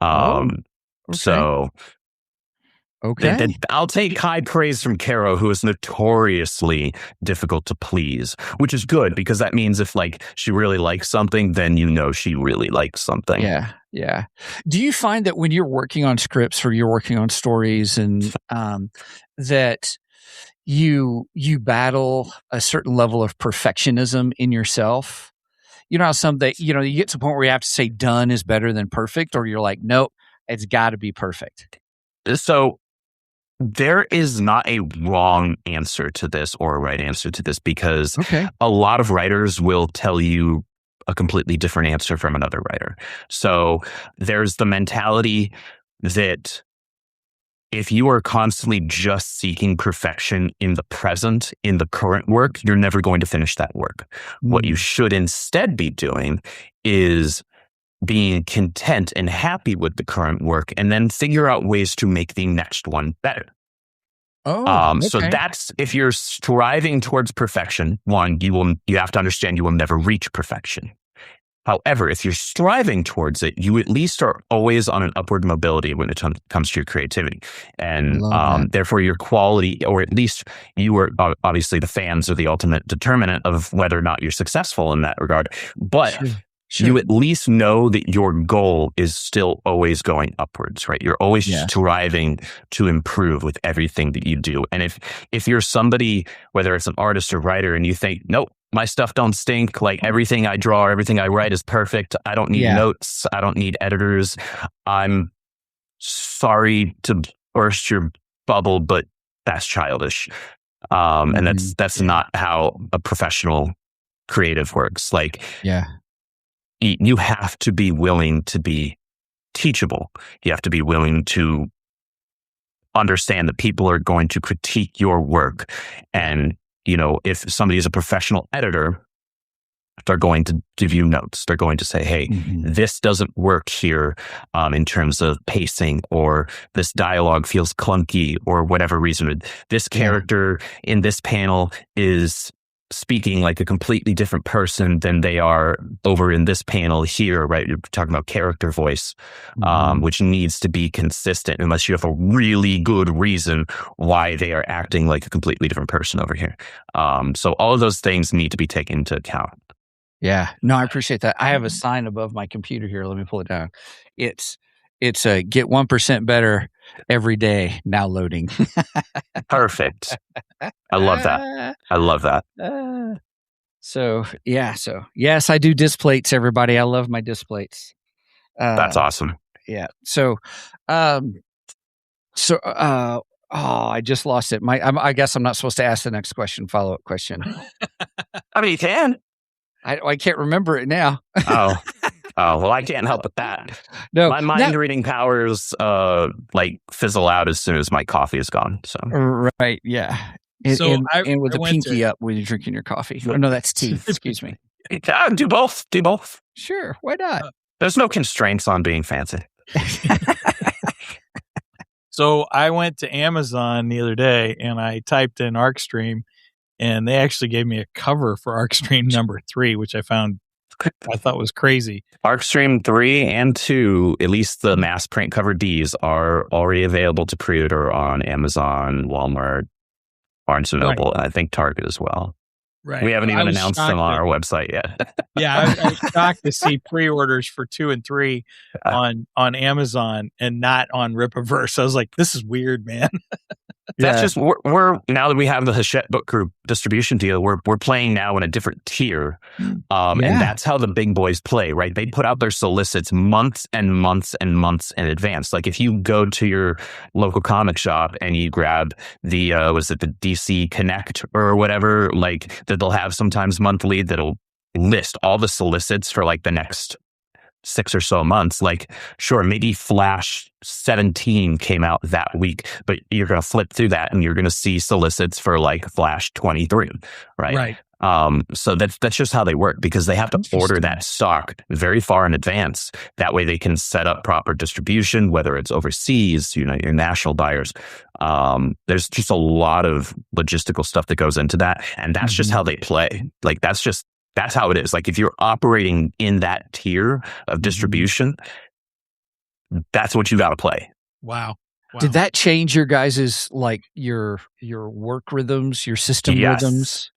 Okay. So I'll take high praise from Caro, who is notoriously difficult to please, which is good because that means if like she really likes something, then she really likes something. Yeah. Do you find that when you're working on scripts or you're working on stories and that you battle a certain level of perfectionism in yourself? You know how some that you get to a point where you have to say done is better than perfect, or you're like, nope, it's got to be perfect. So there is not a wrong answer to this or a right answer to this, because a lot of writers will tell you a completely different answer from another writer. So there's the mentality that if you are constantly just seeking perfection in the present, in the current work, you're never going to finish that work. What you should instead be doing is being content and happy with the current work, and then figure out ways to make the next one better. So that's, if you're striving towards perfection, you have to understand you will never reach perfection. However, if you're striving towards it, you at least are always on an upward mobility when it comes to your creativity. And therefore your quality, or at least you are, obviously the fans are the ultimate determinant of whether or not you're successful in that regard. But you at least know that your goal is still always going upwards, right? You're always striving to improve with everything that you do. And if you're somebody, whether it's an artist or writer, and you think, nope, my stuff don't stink, like everything I draw, everything I write is perfect, I don't need notes, I don't need editors, I'm sorry to burst your bubble, but that's childish. And that's not how a professional creative works. Like, you have to be willing to be teachable. You have to be willing to understand that people are going to critique your work. And, if somebody is a professional editor, they're going to give you notes. They're going to say, hey, this doesn't work here in terms of pacing, or this dialogue feels clunky, or whatever reason. This character in this panel is speaking like a completely different person than they are over in this panel here, right? You're talking about character voice, which needs to be consistent unless you have a really good reason why they are acting like a completely different person over here. So all of those things need to be taken into account. Yeah. No, I appreciate that. I have a sign above my computer here. Let me pull it down. It's a get 1% better every day. Now loading. Perfect. I love that. I love that. So yes, I do disc plates, everybody. I love my disc plates. That's awesome. Yeah. So, I just lost it. I guess I'm not supposed to ask the next question, follow-up question. I mean, you can. I can't remember it now. Oh, well, I can't help with that. No, my mind reading powers fizzle out as soon as my coffee is gone. So right, yeah. And with the pinky up when you're drinking your coffee. Oh, no, that's tea. Excuse me. Do both. Do both. Sure, why not? There's no constraints on being fancy. So I went to Amazon the other day and I typed in ArcStream, and they actually gave me a cover for ArcStream number 3, which I thought was crazy. ArcStream 3 and 2, at least the mass print cover Ds, are already available to pre-order on Amazon, Walmart, Barnes & Noble, and I think Target as well. Right. We haven't even announced them on our website yet. Yeah, I was shocked to see pre-orders for 2 and 3 on Amazon and not on Rippaverse. I was like, this is weird, man. That's just we're now that we have the Hachette Book Group distribution deal, we're playing now in a different tier, and that's how the big boys play, right? They put out their solicits months and months and months in advance. Like if you go to your local comic shop and you grab the the DC Connect or whatever, like that they'll have sometimes monthly that'll list all the solicits for like the next 6 or so months. Like, sure, maybe Flash 17 came out that week, but you're going to flip through that and you're going to see solicits for like Flash 23, right? So that's just how they work, because they have to order that stock very far in advance. That way they can set up proper distribution, whether it's overseas, your national buyers. There's just a lot of logistical stuff that goes into that. And that's just how they play. Like, that's how it is. Like if you're operating in that tier of distribution, that's what you got to play. Wow. Did that change your guys's, like your work rhythms, your system rhythms?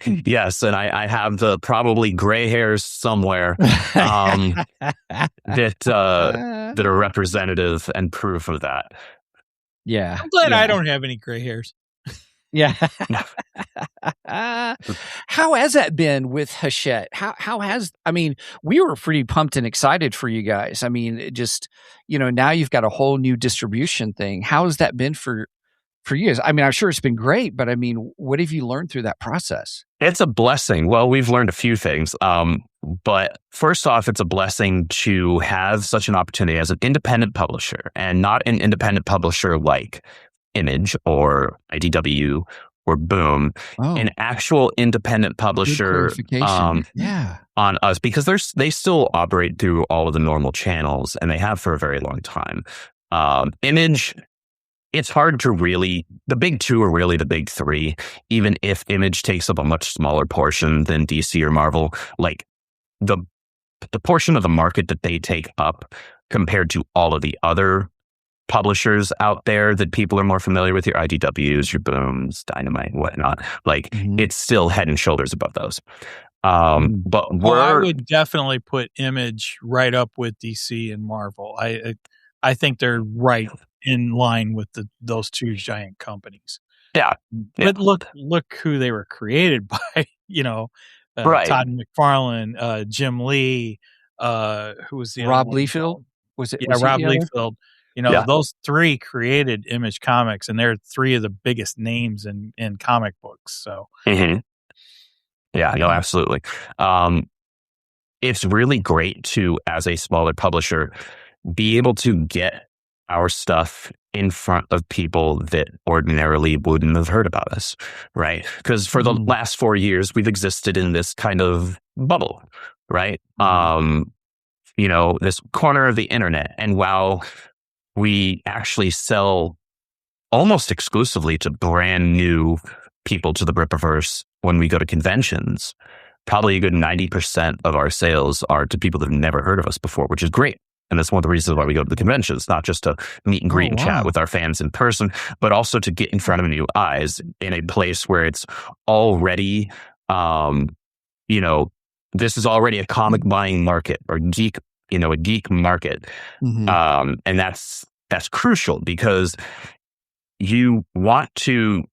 Yes, and I have the probably gray hairs somewhere that are representative and proof of that. Yeah, I'm glad I don't have any gray hairs. Yeah. How has that been with Hachette? I mean, we were pretty pumped and excited for you guys. I mean, it just, now you've got a whole new distribution thing. How has that been for you guys? I mean, I'm sure it's been great, but I mean, what have you learned through that process? It's a blessing. Well, we've learned a few things. But first off, it's a blessing to have such an opportunity as an independent publisher, and not an independent publisher like Image or IDW or Boom, an actual independent publisher on us, because they still operate through all of the normal channels, and they have for a very long time. Image, it's hard to really, the big two are really the big three, even if Image takes up a much smaller portion than DC or Marvel. Like the portion of the market that they take up compared to all of the other publishers out there that people are more familiar with, your IDWs, your Booms, Dynamite, whatnot, like it's still head and shoulders above those. But I would definitely put Image right up with DC and Marvel. I think they're right in line with those two giant companies. Yeah. But look who they were created by. Right. Todd McFarlane, Jim Lee, who was the Rob other one? Liefeld? Was it? Yeah, Was he Rob the other? Liefeld. Yeah. Those three created Image Comics, and they're three of the biggest names in comic books. So, yeah, no, absolutely. It's really great to, as a smaller publisher, be able to get our stuff in front of people that ordinarily wouldn't have heard about us, right? Because for the last 4 years, we've existed in this kind of bubble, right? This corner of the internet. And while we actually sell almost exclusively to brand new people to the Rippaverse when we go to conventions, probably a good 90% of our sales are to people that have never heard of us before, which is great. And that's one of the reasons why we go to the conventions, not just to meet and greet and chat with our fans in person, but also to get in front of new eyes in a place where it's already, this is already a comic buying market or a geek market. And that's crucial because you want to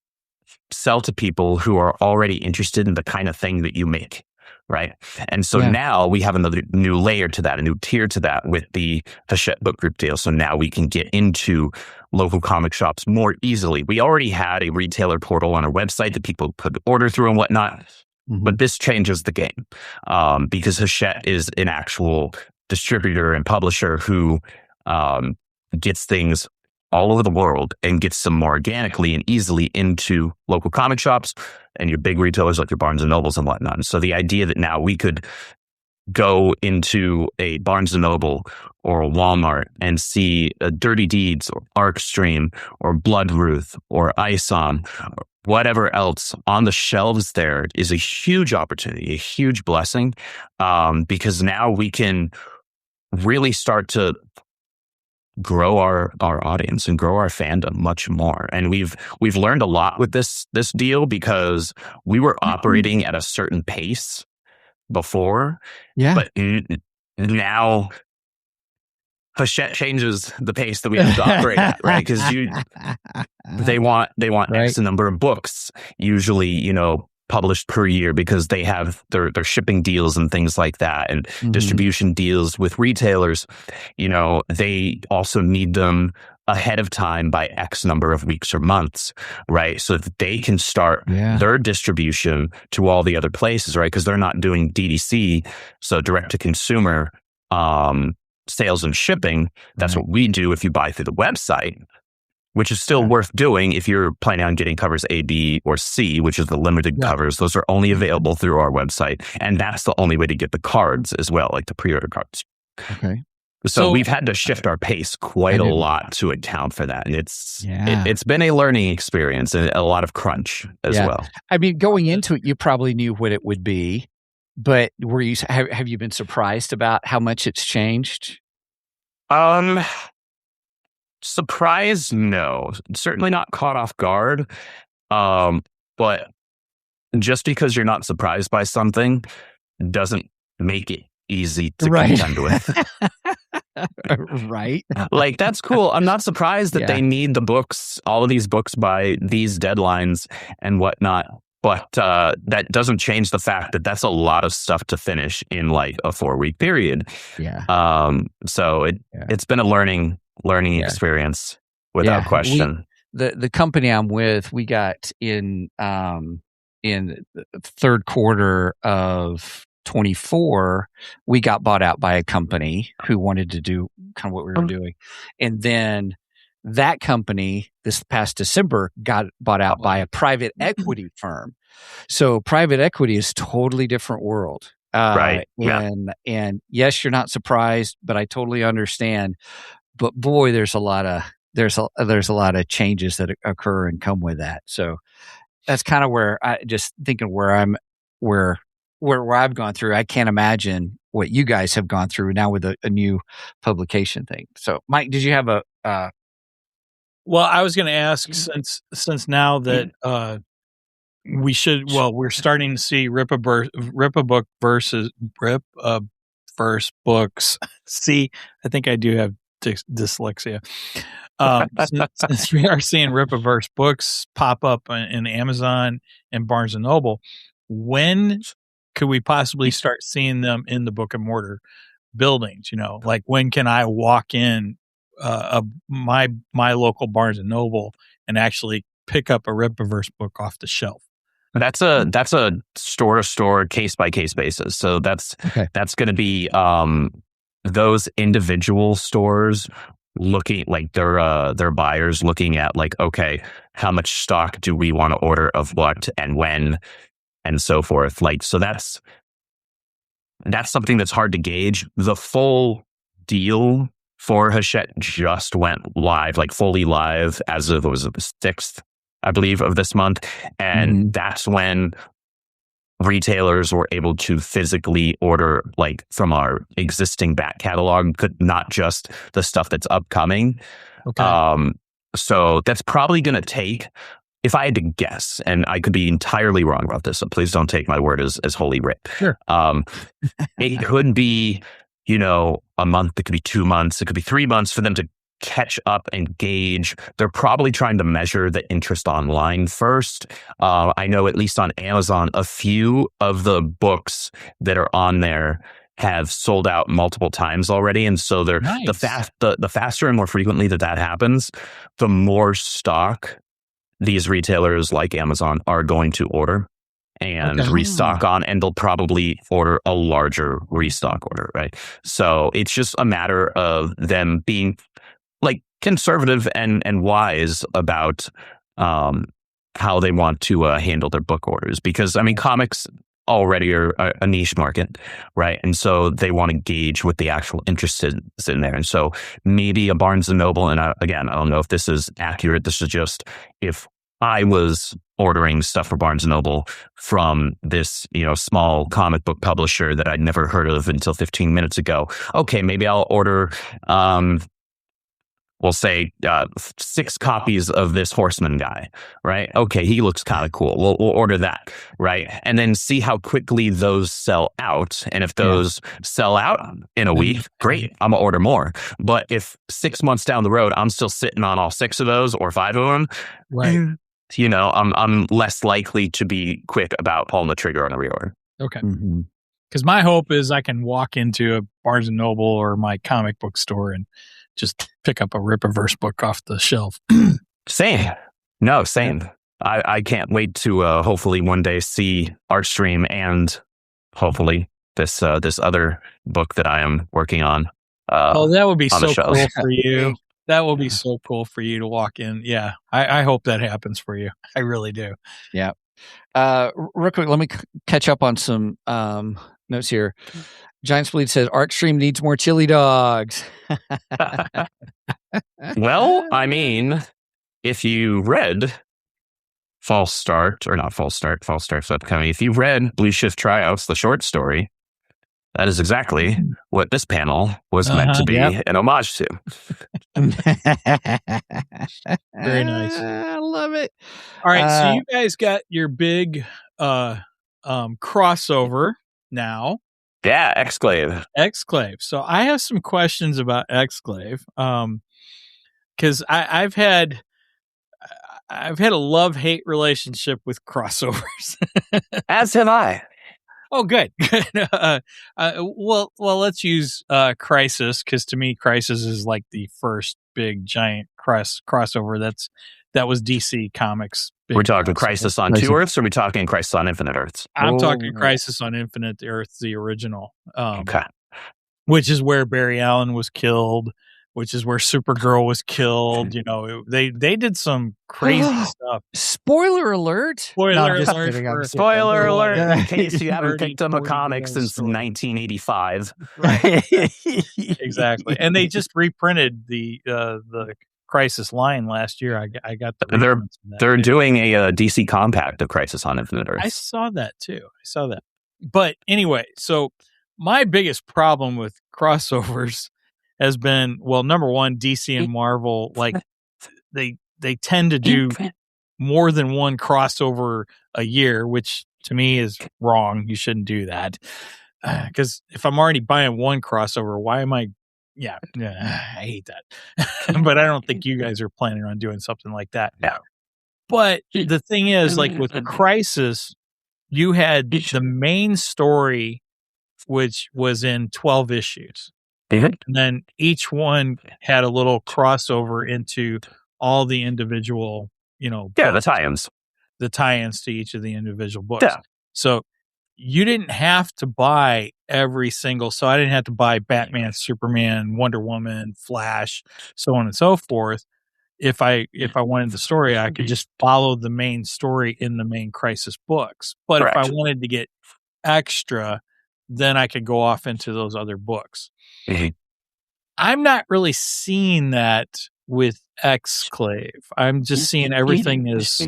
sell to people who are already interested in the kind of thing that you make, right? And so now we have another new layer to that, a new tier to that with the Hachette Book Group deal. So now we can get into local comic shops more easily. We already had a retailer portal on our website that people could order through and whatnot, but this changes the game because Hachette is an actual distributor and publisher who gets things all over the world and gets them more organically and easily into local comic shops and your big retailers like your Barnes and Nobles and whatnot. And so the idea that now we could go into a Barnes and Noble or a Walmart and see a Dirty Deeds or Arcstream or Blood Ruth or Ison or whatever else on the shelves there is a huge opportunity, a huge blessing, because now we can really start to grow our audience and grow our fandom much more. And we've learned a lot with this deal because we were operating at a certain pace before. Yeah. But now Hachette changes the pace that we have to operate at, right? Because they want X number of books, usually, published per year because they have their shipping deals and things like that and distribution deals with retailers. They also need them ahead of time by X number of weeks or months, right? So that they can start their distribution to all the other places, right? Because they're not doing DTC, so direct to consumer sales and shipping. That's what we do if you buy through the website, which is still worth doing if you're planning on getting covers A, B, or C, which is the limited covers. Those are only available through our website. And that's the only way to get the cards as well, like the pre-order cards. Okay. So we've had to shift our pace quite a lot to account for that. And it's been a learning experience and a lot of crunch as well. I mean, going into it, you probably knew what it would be, but have you been surprised about how much it's changed? Surprised? No, certainly not caught off guard. But just because you're not surprised by something doesn't make it easy to contend with. Right. Like, that's cool. I'm not surprised that they need the books, all of these books by these deadlines and whatnot. But that doesn't change the fact that that's a lot of stuff to finish in like a 4-week period. Yeah. So it's been a learning experience without question. The company I'm with, we got in the third quarter of 24, we got bought out by a company who wanted to do kind of what we were doing. And then that company this past December got bought out by a private equity firm. So private equity is totally different world. Right. And yes, you're not surprised, but I totally understand. But boy, there's a lot of changes that occur and come with that. So that's kind of where I just thinking where I've gone through. I can't imagine what you guys have gone through now with a new publication thing. So, Mike, did you have a? Well, I was going to ask since now that we should. Well, we're starting to see Rippabook versus Rippaverse books. See, I think I do have dyslexia. Since we are seeing Rippaverse books pop up in Amazon and Barnes and Noble, when could we possibly start seeing them in the brick and mortar buildings? Like when can I walk in my local Barnes and Noble and actually pick up a Rippaverse book off the shelf? That's a store to store, case by case basis. So that's going to be those individual stores looking like their buyers looking at like, okay, how much stock do we want to order of what and when and so forth. Like, so that's something that's hard to gauge. The full deal for Hachette just went live, like fully live as of, it was the 6th, I believe, of this month. And that's when retailers were able to physically order like from our existing back catalog, not just the stuff that's upcoming. Okay. So that's probably going to take, if I had to guess, and I could be entirely wrong about this, so please don't take my word as holy writ. Sure. It could be, a month, it could be 2 months, it could be 3 months for them to catch up and gauge. They're probably trying to measure the interest online first. I know at least on Amazon, a few of the books that are on there have sold out multiple times already. And so they're Nice. the faster and more frequently that happens, the more stock these retailers like Amazon are going to order and restock on, and they'll probably order a larger restock order, right? So it's just a matter of them being like conservative and wise about how they want to handle their book orders, because I mean, comics already are a niche market, right? And so they want to gauge what the actual interest is in there. And so maybe a Barnes and Noble, and again, I don't know if this is accurate. This is just if I was ordering stuff for Barnes and Noble from this, small comic book publisher that I'd never heard of until 15 minutes ago. Okay, maybe I'll order we'll say 6 copies of this Horseman guy, right? Okay, he looks kind of cool. We'll order that, right? And then see how quickly those sell out. And if those sell out in a week, great, I'm gonna order more. But if 6 months down the road, I'm still sitting on all 6 of those or 5 of them, Right. I'm less likely to be quick about pulling the trigger on a reorder. Okay. Because my hope is I can walk into a Barnes and Noble or my comic book store and just pick up a Rippaverse book off the shelf. Same. No, same. I can't wait to hopefully one day see Artstream and hopefully this other book that I am working on. That would be so shelves. cool for you. That will be so cool for you to walk in. Yeah, I hope that happens for you. I really do. Yeah. Real quick, let me catch up on some notes here. Giant Bleed says Artstream needs more chili dogs. Well, I mean, if you read False Start's upcoming, if you read Blue Shift Tryouts, the short story, that is exactly what this panel was meant to be an homage to. Very nice. I love it. All right, so you guys got your big crossover now. Yeah, Exclave. So I have some questions about Exclave, because I've had a love-hate relationship with crossovers. As have I. Oh, good. Well, let's use Crisis, because to me, Crisis is like the first big giant crossover. That was DC Comics. We're talking Crisis on Two Earths, or are we talking Crisis on Infinite Earths? I'm talking Crisis on Infinite Earths, the original. Okay. Which is where Barry Allen was killed, which is where Supergirl was killed. They did some crazy stuff. Spoiler alert. Spoiler alert. In case you haven't picked up a comic since 1985. Right. Exactly. And they just reprinted the Crisis line last year. I got the they're doing a DC compact of Crisis on Infinite Earths. I saw that too. But anyway, so my biggest problem with crossovers has been, well, number one, DC and Marvel, like they tend to do more than one crossover a year, which to me is wrong. You shouldn't do that. Because if I'm already buying one crossover, why am I? Yeah, I hate that. But I don't think you guys are planning on doing something like that. No. But the thing is, like with Crisis, you had the main story, which was in 12 issues. Mhm. And then each one had a little crossover into all the individual, Yeah, the books, tie-ins. the tie-ins to each of the individual books. Yeah. So you didn't have to buy every single. So I didn't have to buy Batman, Superman, Wonder Woman, Flash, so on and so forth. If I wanted the story, I could just follow the main story in the main Crisis books. But if I Correct. wanted to get extra, then I could go off into those other books. Mhm. I'm not really seeing that with Exclave. I'm just seeing everything as.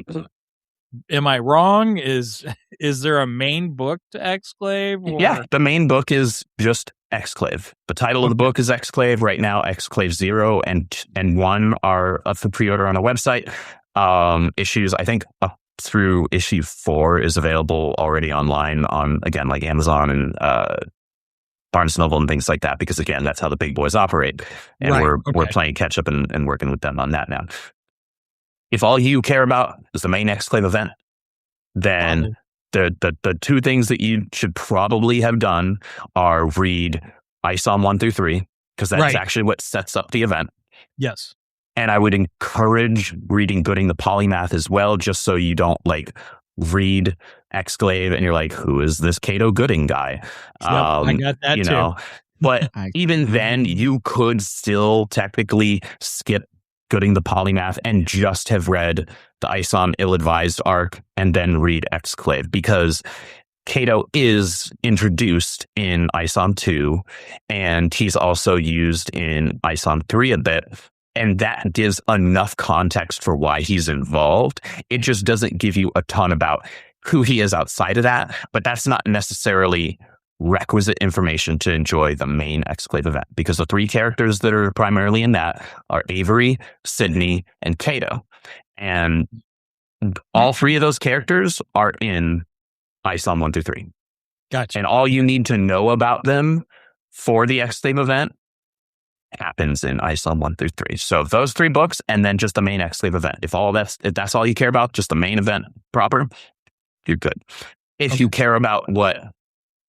Am I wrong? Is there a main book to Exclave? Yeah, the main book is just Exclave. The title of the book is Exclave. Right now, Exclave 0 and 1 are up for pre-order on the website. Issues, I think, up through issue 4 is available already online on, again, like Amazon and Barnes & Noble and things like that, because, again, that's how the big boys operate. And Right, we're playing catch up and working with them on that now. If all you care about is the main Exclave event, then the two things that you should probably have done are read ISOM 1 through 3, because that's Right. actually what sets up the event. Yes. And I would encourage reading Gooding the Polymath as well, just so you don't read Exclave and you're like, who is this Cato Gooding guy? I got that too. But even then, you could still technically skip Gooding the Polymath and just have read the Isom Ill-Advised arc and then read Exclave, because Cato is introduced in Isom 2 and he's also used in Isom 3 a bit. And that gives enough context for why he's involved. It just doesn't give you a ton about who he is outside of that, but that's not necessarily requisite information to enjoy the main Exclave event, because the 3 characters that are primarily in that are Avery, Sydney, and Cato. And all 3 of those characters are in Isom 1 through 3. Gotcha. And all you need to know about them for the Exclave event happens in Isom 1 through 3. So those 3 books, and then just the main Exclave event. If that's all you care about, just the main event proper, you're good. If you care about what,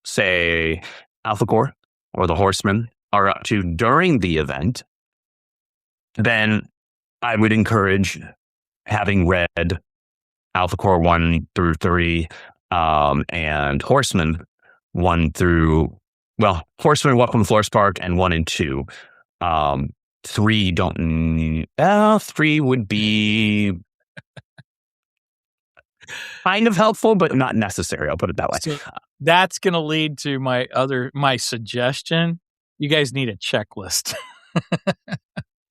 say, Alpha Corps or the Horsemen are up to during the event, then I would encourage having read Alpha Corps 1 through 3 and Horsemen 1 through, Horsemen Welcome to Floor Spark and 1 and 2. 3 don't, 3 would be kind of helpful, but not necessary. I'll put it that way. So that's going to lead to my suggestion. You guys need a checklist.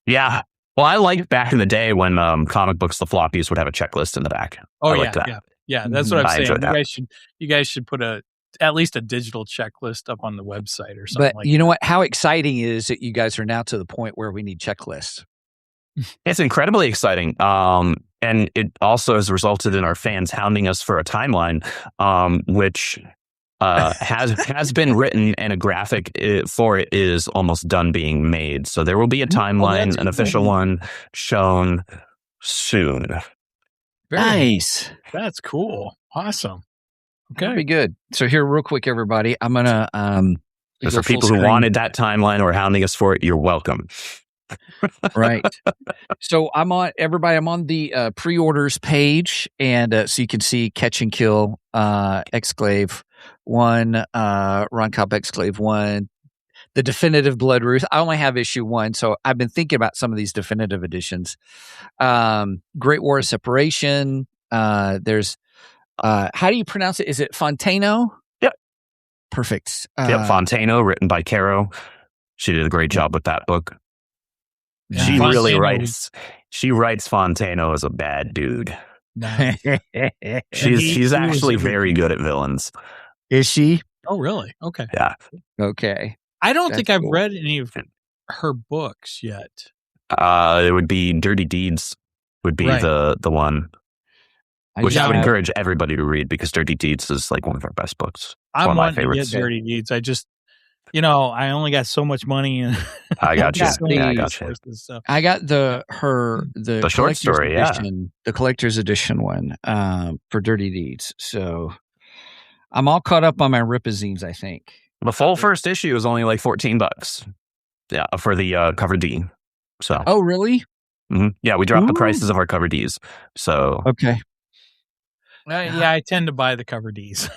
Yeah. Well, I liked back in the day when comic books, the floppies would have a checklist in the back. Oh, I yeah, liked that. yeah. That's what I'm I saying. enjoyed that. You guys should put at least a digital checklist up on the website or something. But you know what? How exciting is that you guys are now to the point where we need checklists? It's incredibly exciting. And it also has resulted in our fans hounding us for a timeline, which has been written, and a graphic for it is almost done being made. So there will be a timeline, an official one shown soon. Nice. That's cool. Awesome. Okay. Very good. So here, real quick, everybody, I'm gonna For people who wanted that timeline or hounding us for it, you're welcome. Right. So I'm on the pre-orders page, and so you can see Catch and Kill, Exclave 1, Ron Cobb Exclave 1, the definitive Blood Ruth. I only have issue 1, so I've been thinking about some of these definitive editions. Great War of Separation. There's how do you pronounce it? Is it Fontano? Yep. Perfect. Yep, Fontano, written by Caro. She did a great job with that book. Yeah. She really Fontano. writes. She writes Fontano as a bad dude. Nice. She's actually very good at villains. Is she? Oh, really? Okay. Yeah. Okay. I don't That's think I've cool. read any of her books yet. It would be Dirty Deeds would be Right. the one. which I would have- encourage everybody to read because Dirty Deeds is like one of our best books. I'm one of my wanting to get favorites. Dirty Deeds. I just, I only got so much money and I got you. Yeah, Yeah, I the- got you. resources, so. I got the The short collector's story, yeah. edition, the collector's edition one for Dirty Deeds. So I'm all caught up on my Ripazines, I think. The full first issue is only like $14. Yeah, for the cover D. So, Oh, really? yeah, we dropped the Ooh. prices of our cover Ds. So, Okay. Yeah, I tend to buy the cover Ds.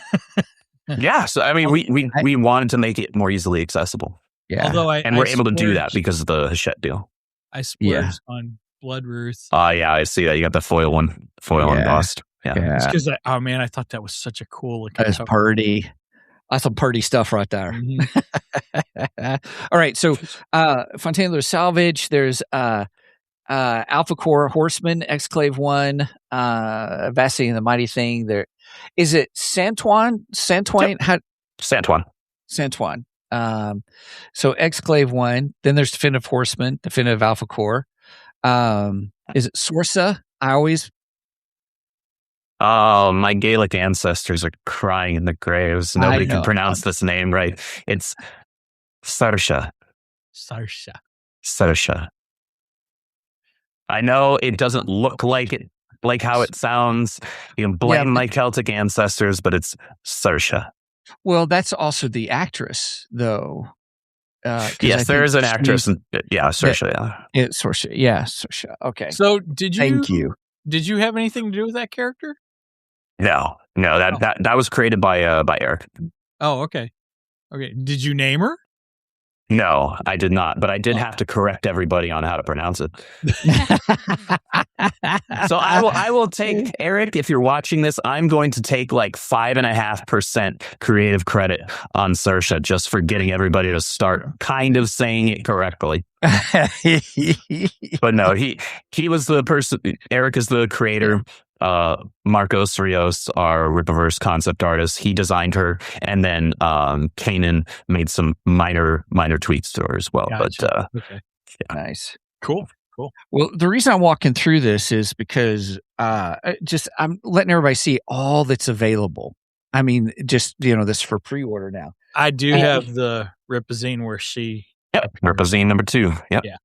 yeah. So, I mean, we wanted to make it more easily accessible, Yeah. Although and we're able to do that splurged- because of the Hachette deal. I splurged on Blood Ruth. Yeah, I see that you got the foil one, foil Yeah. embossed. Yeah. Yeah. Because I thought that was such a cool looking That's cover. party. That's some party stuff right there. Mhm. All right. So, Fontaine, there's Salvage. There's Alpha Core Horseman, Exclave 1, Vassie and the Mighty Thing. There is it Santuan? How Santuan. Santuan. So Exclave 1. Then there's Definitive Horseman, Definitive Alpha Core. Is it Sorsa? Oh, my Gaelic ancestors are crying in the graves. Nobody know. can pronounce this name right. It's Sarsha. Sarsha. Sarsha. I know it doesn't look like it, like how it sounds. You can blame my Celtic ancestors, but it's Sarsha. Well, that's also the actress, though. 'Cause I Yes, there think is an actress. Sarsha. Yeah. It's Sorsa. Yeah, Sorsa. Okay. So did you? Thank you. Did you have anything to do with that character? No, that was created by Eric. Oh, okay. Okay. Did you name her? No, I did not, but I did have to correct everybody on how to pronounce it. So I will take, Eric, if you're watching this, I'm going to take like 5.5% creative credit on Sarsha just for getting everybody to start kind of saying it correctly. But no, he was the person. Eric is the creator. Marcos Rios, our Rippaverse concept artist, he designed her, and then Kanan made some minor tweaks to her as well. Gotcha. But Okay. Nice. Cool. Well, the reason I'm walking through this is because I'm letting everybody see all that's available. I mean, just this for pre-order now. I do have the Ripazine where she. Ripazine number 2. Yep. Yeah.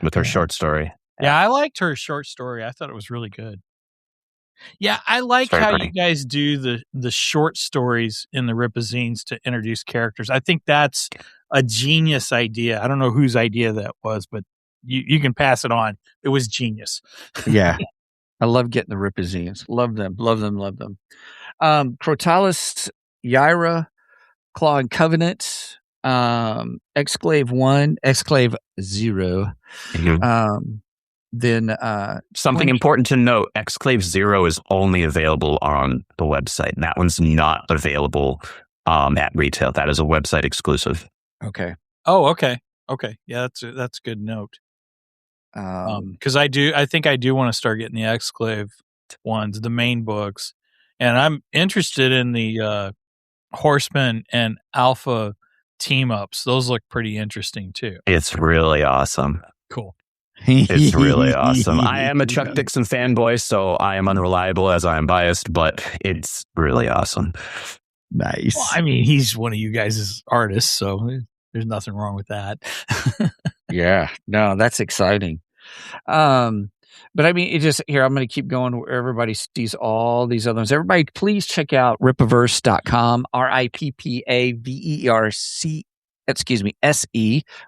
With her short story. Yeah, I liked her short story. I thought it was really good. Yeah, I like Very how pretty. you guys do the short stories in the Ripazines to introduce characters. I think that's a genius idea. I don't know whose idea that was, but you can pass it on. It was genius. Yeah. I love getting the Ripazines. Love them. Crotalis, Yaira, Claw and Covenant, Exclave 1, Exclave 0. Mhm. Then Something important to note, Exclave 0 is only available on the website. That one's not available at retail. That is a website exclusive. okay. Oh, okay. Okay. Yeah, that's a good note. Because I think I do want to start getting the Exclave ones, the main books, and I'm interested in the Horseman and Alpha team ups. Those look pretty interesting too. It's really awesome. Cool. It's really awesome. I am a Chuck Dixon fanboy, so I am unreliable as I am biased, but it's really awesome. Nice. Well, I mean, he's one of you guys' artists, so there's nothing wrong with that. Yeah, no, that's exciting. But I mean, it just here, I'm going to keep going where everybody sees all these other ones. Everybody, please check out Rippaverse.com, RIPPAVERC,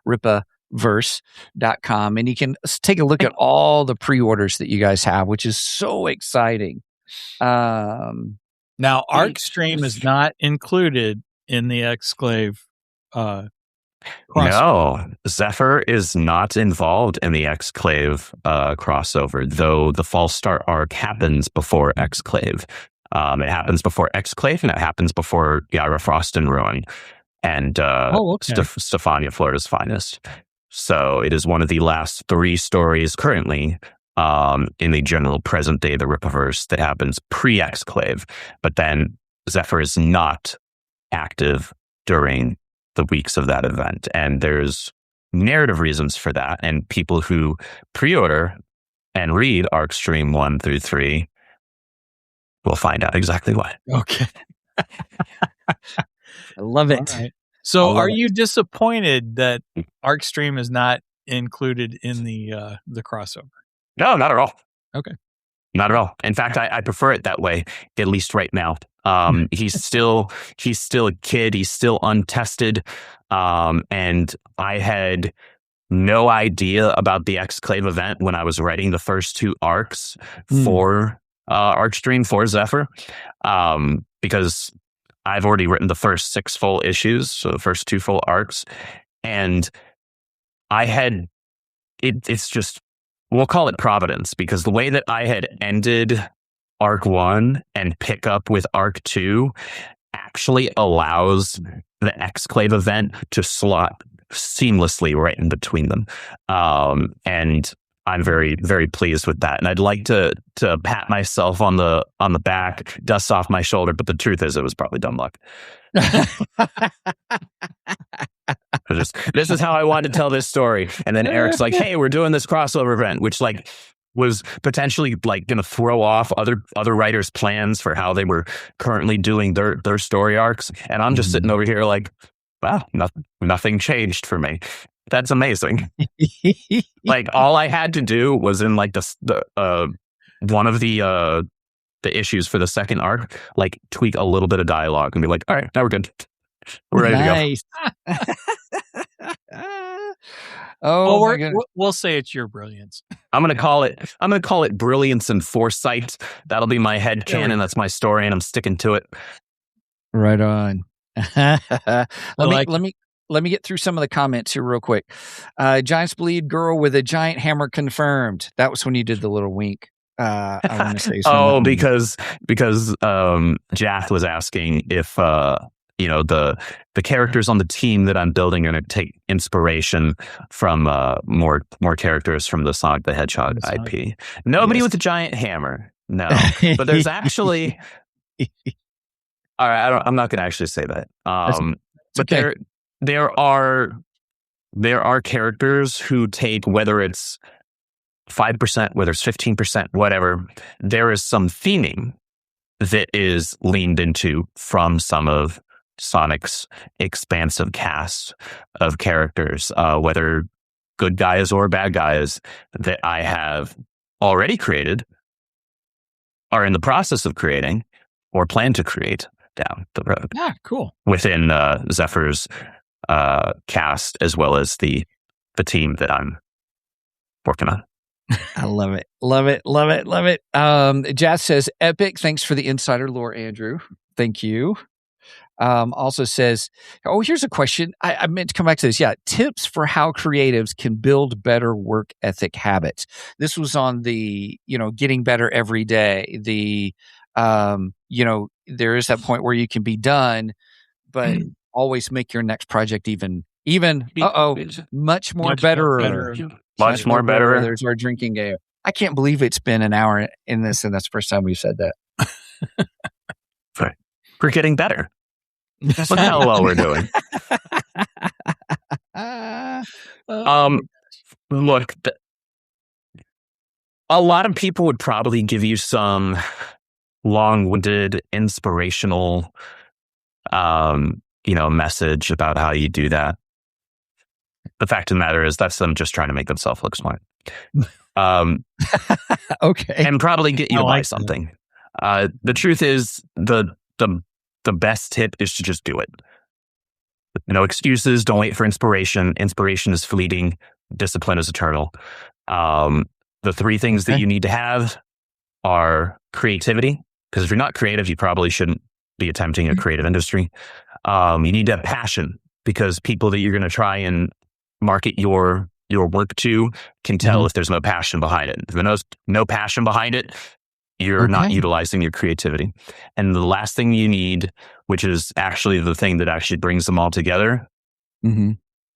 Rippaverse.com. And you can take a look at all the pre-orders that you guys have, which is so exciting. Now, Arcstream is not included in the Exclave. No, Zephyr is not involved in the Exclave crossover, though the False Start arc happens before Exclave. It happens before Exclave, and it happens before Yaira Frost and Ruin, and Stefania Florida's Finest. So it is one of the last 3 stories currently in the general present day, the Rippaverse, that happens pre-Exclave. But then Zephyr is not active during the weeks of that event. And there's narrative reasons for that. And people who pre-order and read Arcstream 1 through 3 we'll find out exactly why. Okay. I love it. All right. So, love are it. you disappointed that ArcStream is not included in the crossover? No, not at all. Okay. Not at all. In fact, I prefer it that way, at least right now. He's still a kid. He's still untested. And I had no idea about the Exclave event when I was writing the first 2 arcs for ArcStream for Zephyr, because I've already written the first 6 full issues, so the first 2 full arcs, and I had it's just, we'll call it providence, because the way that I had ended arc 1 and pick up with arc 2 actually allows the Exclave event to slot seamlessly right in between them. And I'm very, very pleased with that. And I'd like to pat myself on the back, dust off my shoulder, but the truth is it was probably dumb luck. This is how I wanted to tell this story. And then Eric's like, hey, we're doing this crossover event, which like was potentially like going to throw off other writers' plans for how they were currently doing their story arcs. And I'm just sitting over here like, wow, nothing changed for me. That's amazing. Like all I had to do was in like the one of the issues for the second arc, like tweak a little bit of dialogue and be like, all right, now we're good. We're ready to go. Oh, Well, my goodness. we'll say it's your brilliance. I'm gonna call it brilliance and foresight. That'll be my head canon. That's my story, and I'm sticking to it. Right on. Let me get through some of the comments here real quick. Giants bleed girl with a giant hammer confirmed. That was when you did the little wink. I want to say something. because Jath was asking if the characters on the team that I'm building are going to take inspiration from more characters from the Sonic the Hedgehog IP. Nobody with a giant hammer, no. But there's actually, all right, I'm not going to actually say that. But okay. there are characters who take, whether it's 5%, whether it's 15%, whatever. There is some theming that is leaned into from some of Sonic's expansive cast of characters, whether good guys or bad guys that I have already created, are in the process of creating, or plan to create down the road. Yeah, cool. Within Zephyr's cast, as well as the team that I'm working on. I love it. Love it. Love it. Love it. Jazz says, epic. Thanks for the insider lore, Andrew. Thank you. Also says, oh, here's a question. I meant to come back to this. Yeah. Tips for how creatives can build better work ethic habits. This was on the, getting better every day. The, there is that point where you can be done, but always make your next project much more better. Much more better. There's our drinking game. I can't believe it's been an hour in this, and that's the first time we've said that. We're getting better. Look how well we're doing. Look, a lot of people would probably give you some long-winded, inspirational, message about how you do that. The fact of the matter is that's them just trying to make themselves look smart. Okay. And probably get you to buy something. The truth is the best tip is to just do it. No excuses. Don't wait for inspiration. Inspiration is fleeting. Discipline is eternal. The 3 things that you need to have are creativity, because if you're not creative, you probably shouldn't be attempting a creative industry. You need to have passion, because people that you're going to try and market your work to can tell if there's no passion behind it. If there's no passion behind it, you're not utilizing your creativity. And the last thing you need, which is actually the thing that actually brings them all together,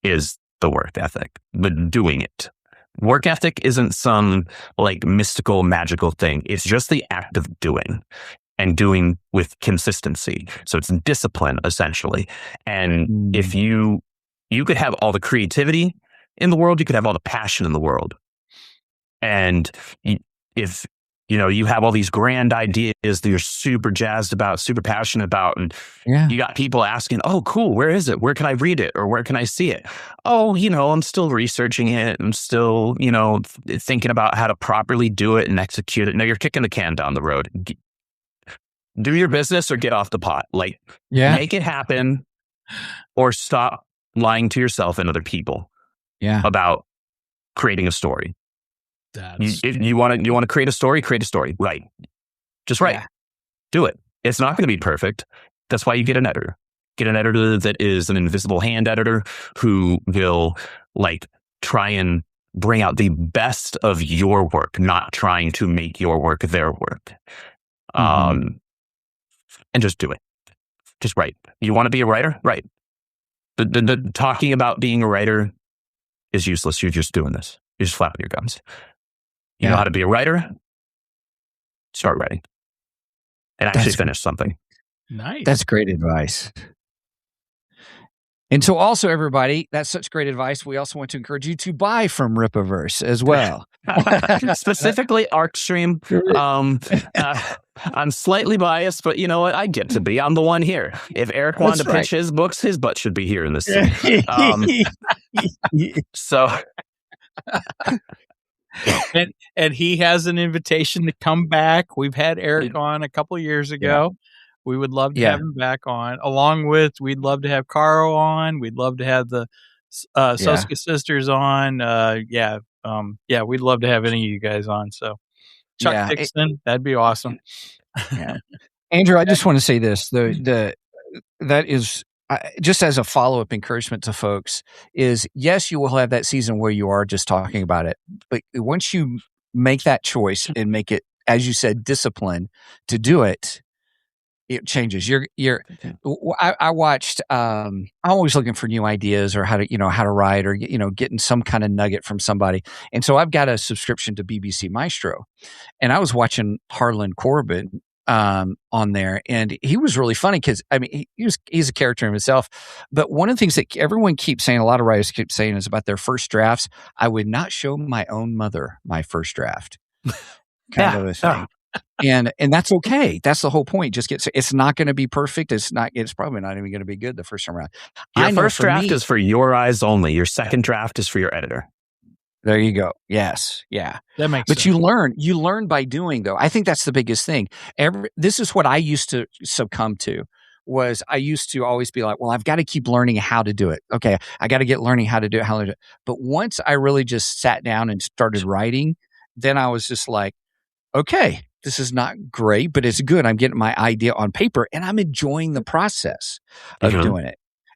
is the work ethic, but doing it. Work ethic isn't some like mystical, magical thing. It's just the act of doing, and doing with consistency. So it's discipline, essentially. And if you could have all the creativity in the world, you could have all the passion in the world. And if You have all these grand ideas that you're super jazzed about, super passionate about. And you got people asking, oh, cool, where is it? Where can I read it? Or where can I see it? Oh, I'm still researching it. I'm still, thinking about how to properly do it and execute it. No, you're kicking the can down the road. Do your business or get off the pot. Make it happen or stop lying to yourself and other people about creating a story. If you want to create a story, Right. Just write. Do it. It's not going to be perfect. That's why you get an editor. Get an editor that is an invisible hand editor who will try and bring out the best of your work, not trying to make your work their work. And just do it. Just write. You want to be a writer? Write. The talking about being a writer is useless. You're just doing this. You're just flapping your gums. You know how to be a writer? Start writing. And actually finish something. Nice. That's great advice. And so also, everybody, that's such great advice. We also want to encourage you to buy from Rippaverse as well. Specifically ArcStream. I'm slightly biased, but you know what? I get to be. I'm the one here. If Eric wanted to pitch his books, his butt should be here in this scene. So... and he has an invitation to come back. We've had Eric on a couple of years ago. We would love to have him back on. Along with, we'd love to have Caro on. We'd love to have the Soska sisters on. We'd love to have any of you guys on. So Chuck Dixon, that'd be awesome. Andrew, I just want to say this: that is. Just as a follow-up encouragement to folks is, yes, you will have that season where you are just talking about it. But once you make that choice and make it, as you said, discipline to do it, it changes. I watched, I'm always looking for new ideas or how to write or, getting some kind of nugget from somebody. And so I've got a subscription to BBC Maestro, and I was watching Harlan Corbin on there, and he was really funny because he's a character in himself. But one of the things that everyone keeps saying, a lot of writers keep saying, is about their first drafts. I would not show my own mother my first draft, kind of a thing. And that's okay. That's the whole point. It's not going to be perfect. It's probably not even going to be good the first time around. Your first draft is for your eyes only. Your second draft is for your editor. There you go. Yes. Yeah. That makes sense. But you learn by doing, though. I think that's the biggest thing. This is what I used to succumb to. Was I used to always be like, well, I've got to keep learning how to do it. Okay. I got to get learning how to do it. But once I really just sat down and started writing, then I was just like, okay, this is not great, but it's good. I'm getting my idea on paper and I'm enjoying the process of doing it.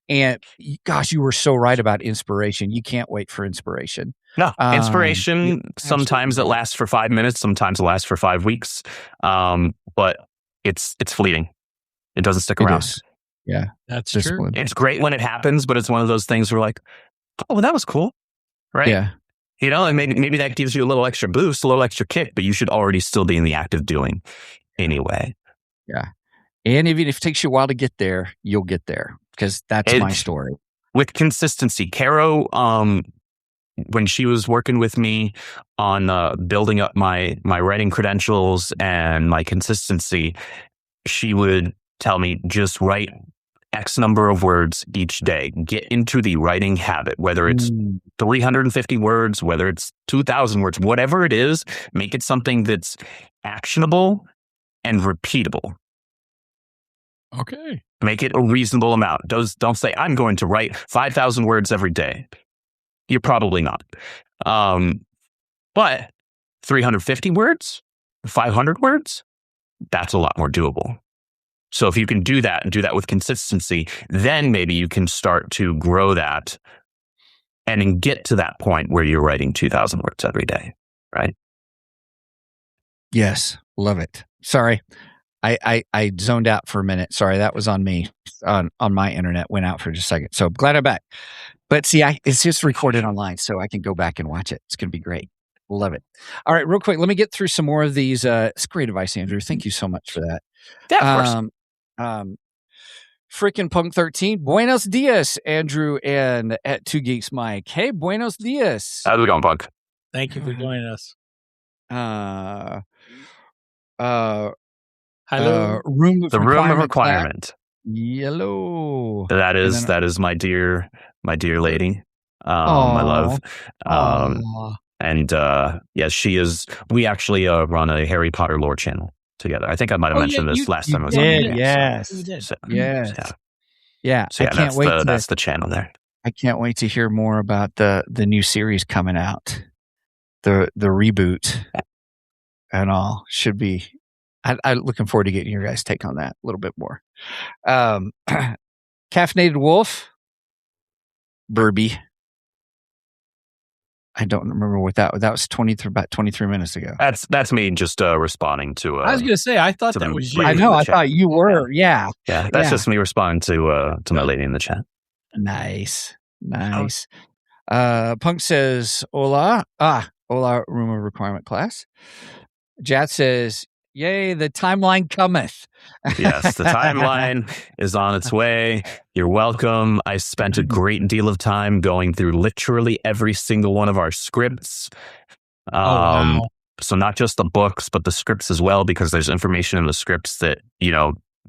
And gosh, you were so right about inspiration. You can't wait for inspiration. No, inspiration, sometimes it lasts for 5 minutes, sometimes it lasts for 5 weeks. But it's fleeting. It doesn't stick around. Yeah, that's true. It's great when it happens, but it's one of those things where like, oh, that was cool. Right? Yeah. And maybe that gives you a little extra boost, a little extra kick, but you should already still be in the act of doing anyway. Yeah. And even if it takes you a while to get there, you'll get there, because that's my story. With consistency, Caro, when she was working with me on building up my writing credentials and my consistency, she would tell me, just write X number of words each day. Get into the writing habit, whether it's 350 words, whether it's 2,000 words, whatever it is, make it something that's actionable and repeatable. Okay. Make it a reasonable amount. Don't say, I'm going to write 5,000 words every day. You're probably not. But 350 words, 500 words, that's a lot more doable. So if you can do that and do that with consistency, then maybe you can start to grow that and then get to that point where you're writing 2,000 words every day, right? Yes. Love it. Sorry. I zoned out for a minute. Sorry, that was on me. On my internet, went out for just a second. So glad I'm back. But see, it's just recorded online, so I can go back and watch it. It's going to be great. We'll love it. All right, real quick, let me get through some more of these. It's great advice, Andrew. Thank you so much for that. Yeah, of course. Freaking Punk 13. Buenos dias, Andrew, and at Two Geeks Mike. Hey, buenos dias. How's it going, Punk? Thank you for joining us. Hello. Room of The Room of Requirement. Requirement. Yellow. That And is then- my dear lady. My love. Aw. And she is. We actually run a Harry Potter lore channel together. I think I might have mentioned this last time I was on did, here. yes. You did. So, Yes. yeah. Yeah. So I can't wait to, that's the channel there. I can't wait to hear more about the new series coming out. The reboot and all should be. I'm looking forward to getting your guys' take on that a little bit more. Caffeinated Wolf, Burby. I don't remember what that was. About 23 minutes ago. That's me just responding to. I was going to say, I thought that was you. I know. I chat. thought you were. Yeah. Yeah, that's just me responding to my lady in the chat. Nice. Punk says, "Hola, hola, Room of Requirement class." Jat says, "Yay, the timeline cometh." Yes, the timeline is on its way. You're welcome. I spent a great deal of time going through literally every single one of our scripts. Wow. So not just the books, but the scripts as well, because there's information in the scripts that,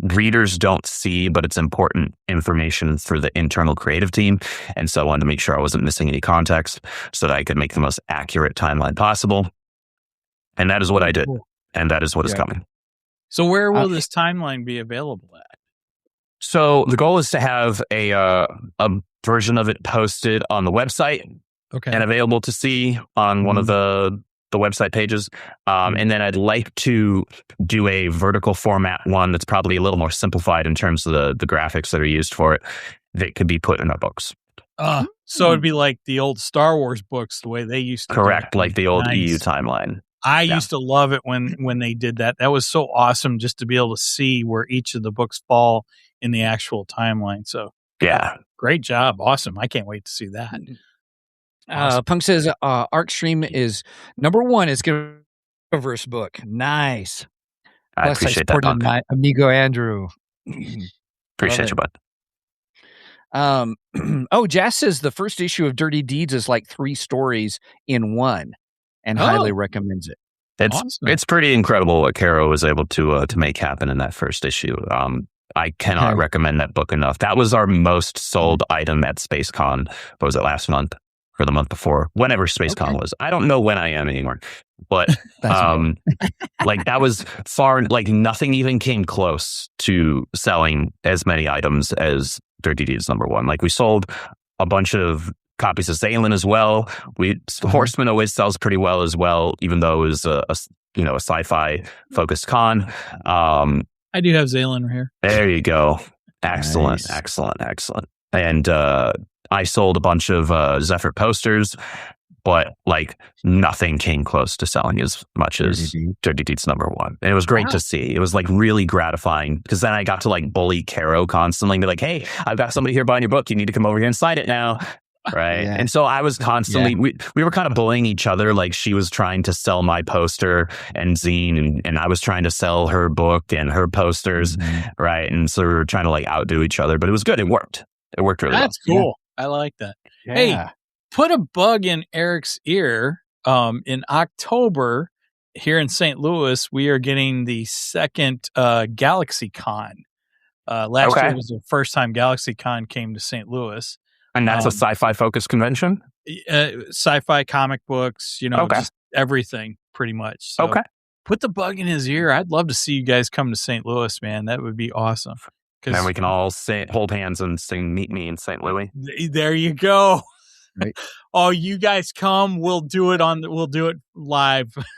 readers don't see, but it's important information for the internal creative team. And so I wanted to make sure I wasn't missing any context so that I could make the most accurate timeline possible. And that is what I did. And that is what is coming. So where will this timeline be available at? So the goal is to have a version of it posted on the website and available to see on one of the website pages. And then I'd like to do a vertical format one that's probably a little more simplified in terms of the graphics that are used for it that could be put in our books. So it'd be like the old Star Wars books, the way they used to. Correct, like the old EU timeline. I used to love it when they did that. That was so awesome just to be able to see where each of the books fall in the actual timeline. So yeah, great job. Awesome. I can't wait to see that. Awesome. Punk says ArcStream is number one. It's Rippaverse book. Nice. I appreciate that, Punk. My amigo Andrew. Appreciate you, bud. Jazz says the first issue of Dirty Deeds is like 3 stories in one, and highly recommends it. It's pretty incredible what Caro was able to make happen in that first issue. I cannot recommend that book enough. That was our most sold item at SpaceCon. What was it, last month or the month before? Whenever SpaceCon was. I don't know when I am anymore. But like that was far, like nothing even came close to selling as many items as Dirty Deeds #1. Like we sold a bunch of copies of Zalen as well. Horseman always sells pretty well as well, even though it was a sci-fi focused con. I do have Zalen here. There you go. Excellent, nice. excellent. And I sold a bunch of Zephyr posters, but like nothing came close to selling as much as Dirty Deeds #1. And it was great to see. It was like really gratifying because then I got to like bully Caro constantly and be like, hey, I've got somebody here buying your book. You need to come over here and sign it now. Right. Yeah. And so I was constantly, we were kind of bullying each other. Like she was trying to sell my poster and zine and I was trying to sell her book and her posters. Right. And so we were trying to like outdo each other, but it was good. It worked. It worked really well. That's cool. I like that. Yeah. Hey, put a bug in Eric's ear. In October here in St. Louis, we are getting the second Galaxy Con. Last year was the first time Galaxy Con came to St. Louis. And that's a sci-fi focused convention? Sci-fi, comic books, just everything pretty much. So put the bug in his ear. I'd love to see you guys come to St. Louis, man. That would be awesome. And then we can all hold hands and sing Meet Me in St. Louis. There you go. Right. Oh, you guys come. We'll do it live.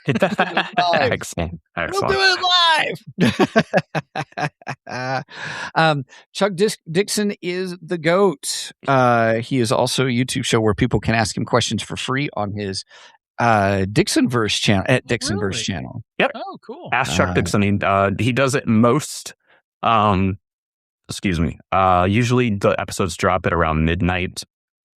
Excellent. We'll do it live. Chuck Dixon is the GOAT. He is also a YouTube show where people can ask him questions for free on his Dixonverse channel at Dixonverse channel. Yep. Oh, cool. Ask Chuck Dixon. He does it most. Usually the episodes drop at around midnight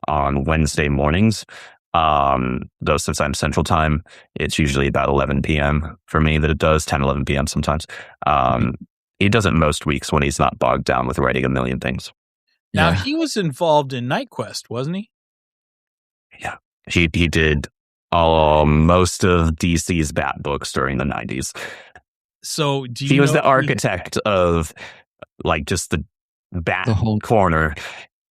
on Wednesday mornings. Though since I'm Central Time, it's usually about 11 p.m. for me that it does, 10, 11 p.m. sometimes. He does it most weeks when he's not bogged down with writing a million things. Now, he was involved in Night Quest, wasn't he? Yeah. He did most of DC's Bat books during the 90s. So do you He was know the architect of like just the bat The whole- corner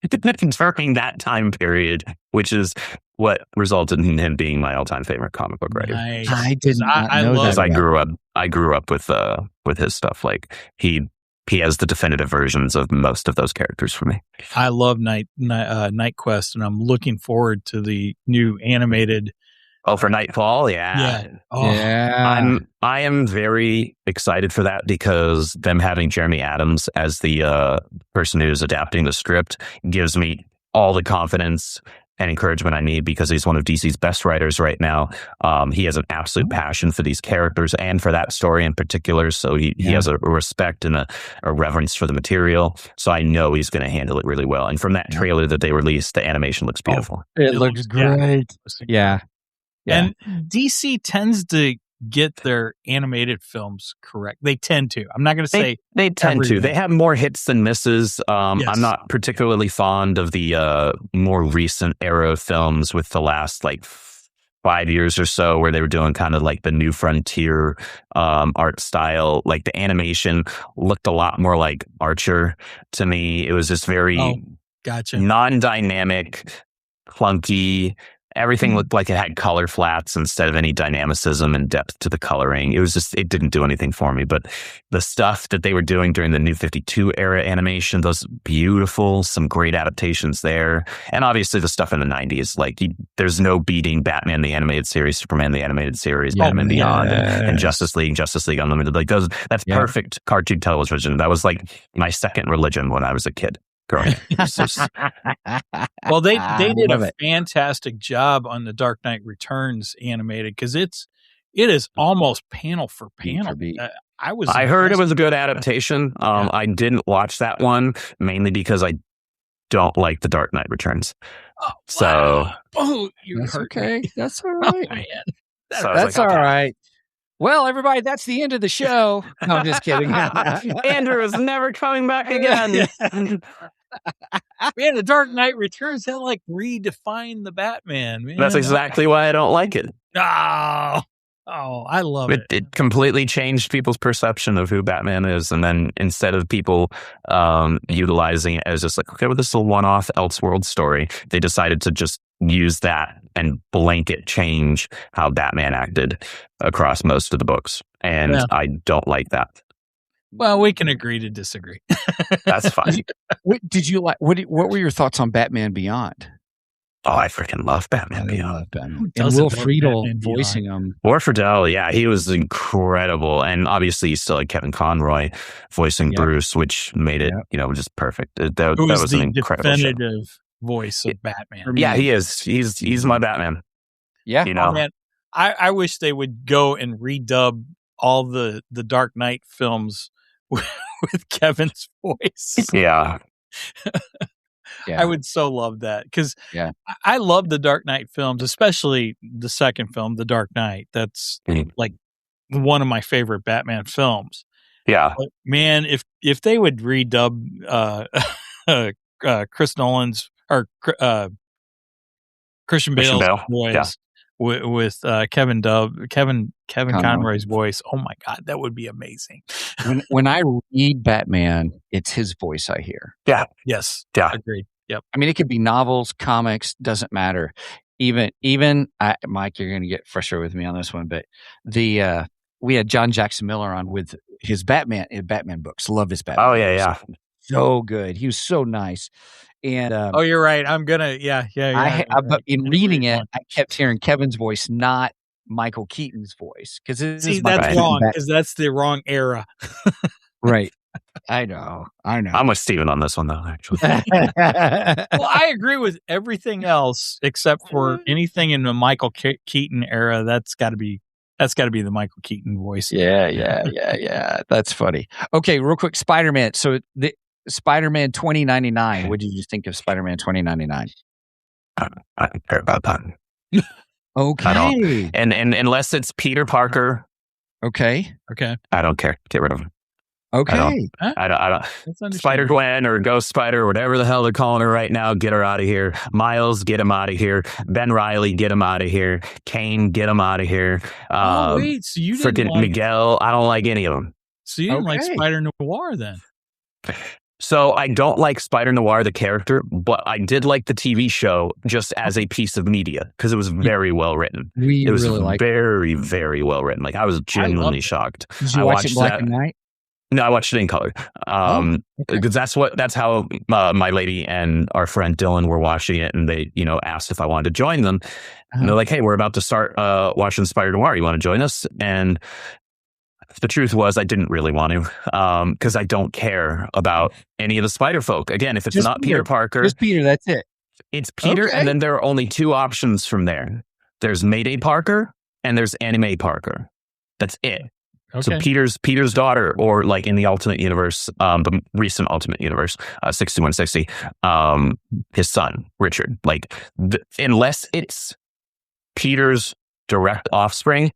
during that time period, which is what resulted in him being my all-time favorite comic book writer. Nice. I did not I know love that. Because I grew up with his stuff. Like he has the definitive versions of most of those characters for me. I love Night Quest, and I'm looking forward to the new animated. Oh, for Nightfall, yeah. Oh, Yeah. I am very excited for that because them having Jeremy Adams as the person who's adapting the script gives me all the confidence and encouragement I need because he's one of DC's best writers right now. He has an absolute passion for these characters and for that story in particular. So he has a respect and a reverence for the material. So I know he's going to handle it really well. And from that trailer that they released, the animation looks beautiful. It looks great. Yeah. And DC tends to get their animated films correct. They tend to. I'm not going to say they tend to. They have more hits than misses. Yes. I'm not particularly fond of the more recent era of films with the last like 5 years or so where they were doing kind of like the new frontier art style. Like the animation looked a lot more like Archer to me. It was just very non-dynamic, clunky. Everything looked like it had color flats instead of any dynamicism and depth to the coloring. It didn't do anything for me. But the stuff that they were doing during the New 52 era animation, those beautiful, some great adaptations there. And obviously the stuff in the 90s, like there's no beating Batman the Animated Series, Superman the Animated Series, Batman Beyond, and Justice League Unlimited. Like that's perfect cartoon television. That was like my second religion when I was a kid. Well, they did a fantastic job on the Dark Knight Returns animated because it is almost panel for panel. I heard it was a good adaptation. I didn't watch that one mainly because I don't like the Dark Knight Returns. That's okay. That's all right, man. That's all right. Well, everybody, that's the end of the show. No, I'm just kidding. Andrew is never coming back again. Man, the Dark Knight Returns, that like redefined the Batman, man. That's exactly why I don't like it. Oh, I love it. It completely changed people's perception of who Batman is. And then instead of people utilizing it as just like, okay, well, this is a one-off Elseworld story, they decided to just use that and blanket change how Batman acted across most of the books. And I don't like that. Well, we can agree to disagree. That's fine. Did you like? What were your thoughts on Batman Beyond? Oh, I freaking love Batman Beyond. And Will Friedle voicing him. Will Friedle, yeah, he was incredible. And obviously, you still had Kevin Conroy voicing Bruce, which made it, just perfect. That was an incredible definitive voice of Batman. Yeah, he is. He's my Batman. Yeah. Oh, man, I wish they would go and redub all the Dark Knight films with Kevin's voice. Yeah. I would so love that because I love the Dark Knight films, especially the second film, The Dark Knight. That's like one of my favorite Batman films. Yeah. But man, if they would redub Chris Nolan's or Christian Bale's voice with Kevin Conroy's voice, oh my God, that would be amazing. When I read Batman, it's his voice I hear. Yeah. Yes. Yeah. Agreed. Yep. I mean, it could be novels, comics, doesn't matter. Even Mike, you're going to get frustrated with me on this one, but we had John Jackson Miller on with his Batman books. Love his Batman. Oh yeah, books. So good. He was so nice. And you're right. I'm gonna but in reading it, I kept hearing Kevin's voice, not Michael Keaton's voice, because that's wrong. Because that's the wrong era. Right. I know. I'm with Steven on this one, though, actually. Well, I agree with everything else except for anything in the Michael Keaton era. That's got to be the Michael Keaton voice. Yeah. That's funny. Okay, real quick, Spider-Man. So the Spider-Man 2099. What did you think of Spider-Man 2099? I don't care about that. Okay. I don't. And unless it's Peter Parker. Okay. I don't care. Get rid of him. Okay. I don't That's Spider Gwen or Ghost Spider or whatever the hell they're calling her right now. Get her out of here. Miles, get him out of here. Ben Riley, get him out of here. Kane, get him out of here. Wait, so you didn't Freaking like Miguel. I don't like any of them. So you didn't like Okay. Spider Noir then? So I don't like Spider Noir, the character, but I did like the TV show just as a piece of media because it was very well written. We It was really like. very, very well written. Like I was genuinely it. shocked. Did you I watch it watched black that. and white? No, I watched it in color. Okay. Because that's how my lady and our friend Dylan were watching it, and they, asked if I wanted to join them. And they're like, "Hey, we're about to start watching Spider Noir. You want to join us?" And the truth was, I didn't really want to, because I don't care about any of the Spider folk. Again, if it's Just not Peter Parker, Just Peter. That's it. it's Peter, Okay. and then there are only two options from there. There's Mayday Parker, and there's Anime Parker. That's it. Okay. So Peter's daughter, or like in the Ultimate Universe, the recent Ultimate Universe, 6160, his son, Richard. Like, unless it's Peter's direct offspring,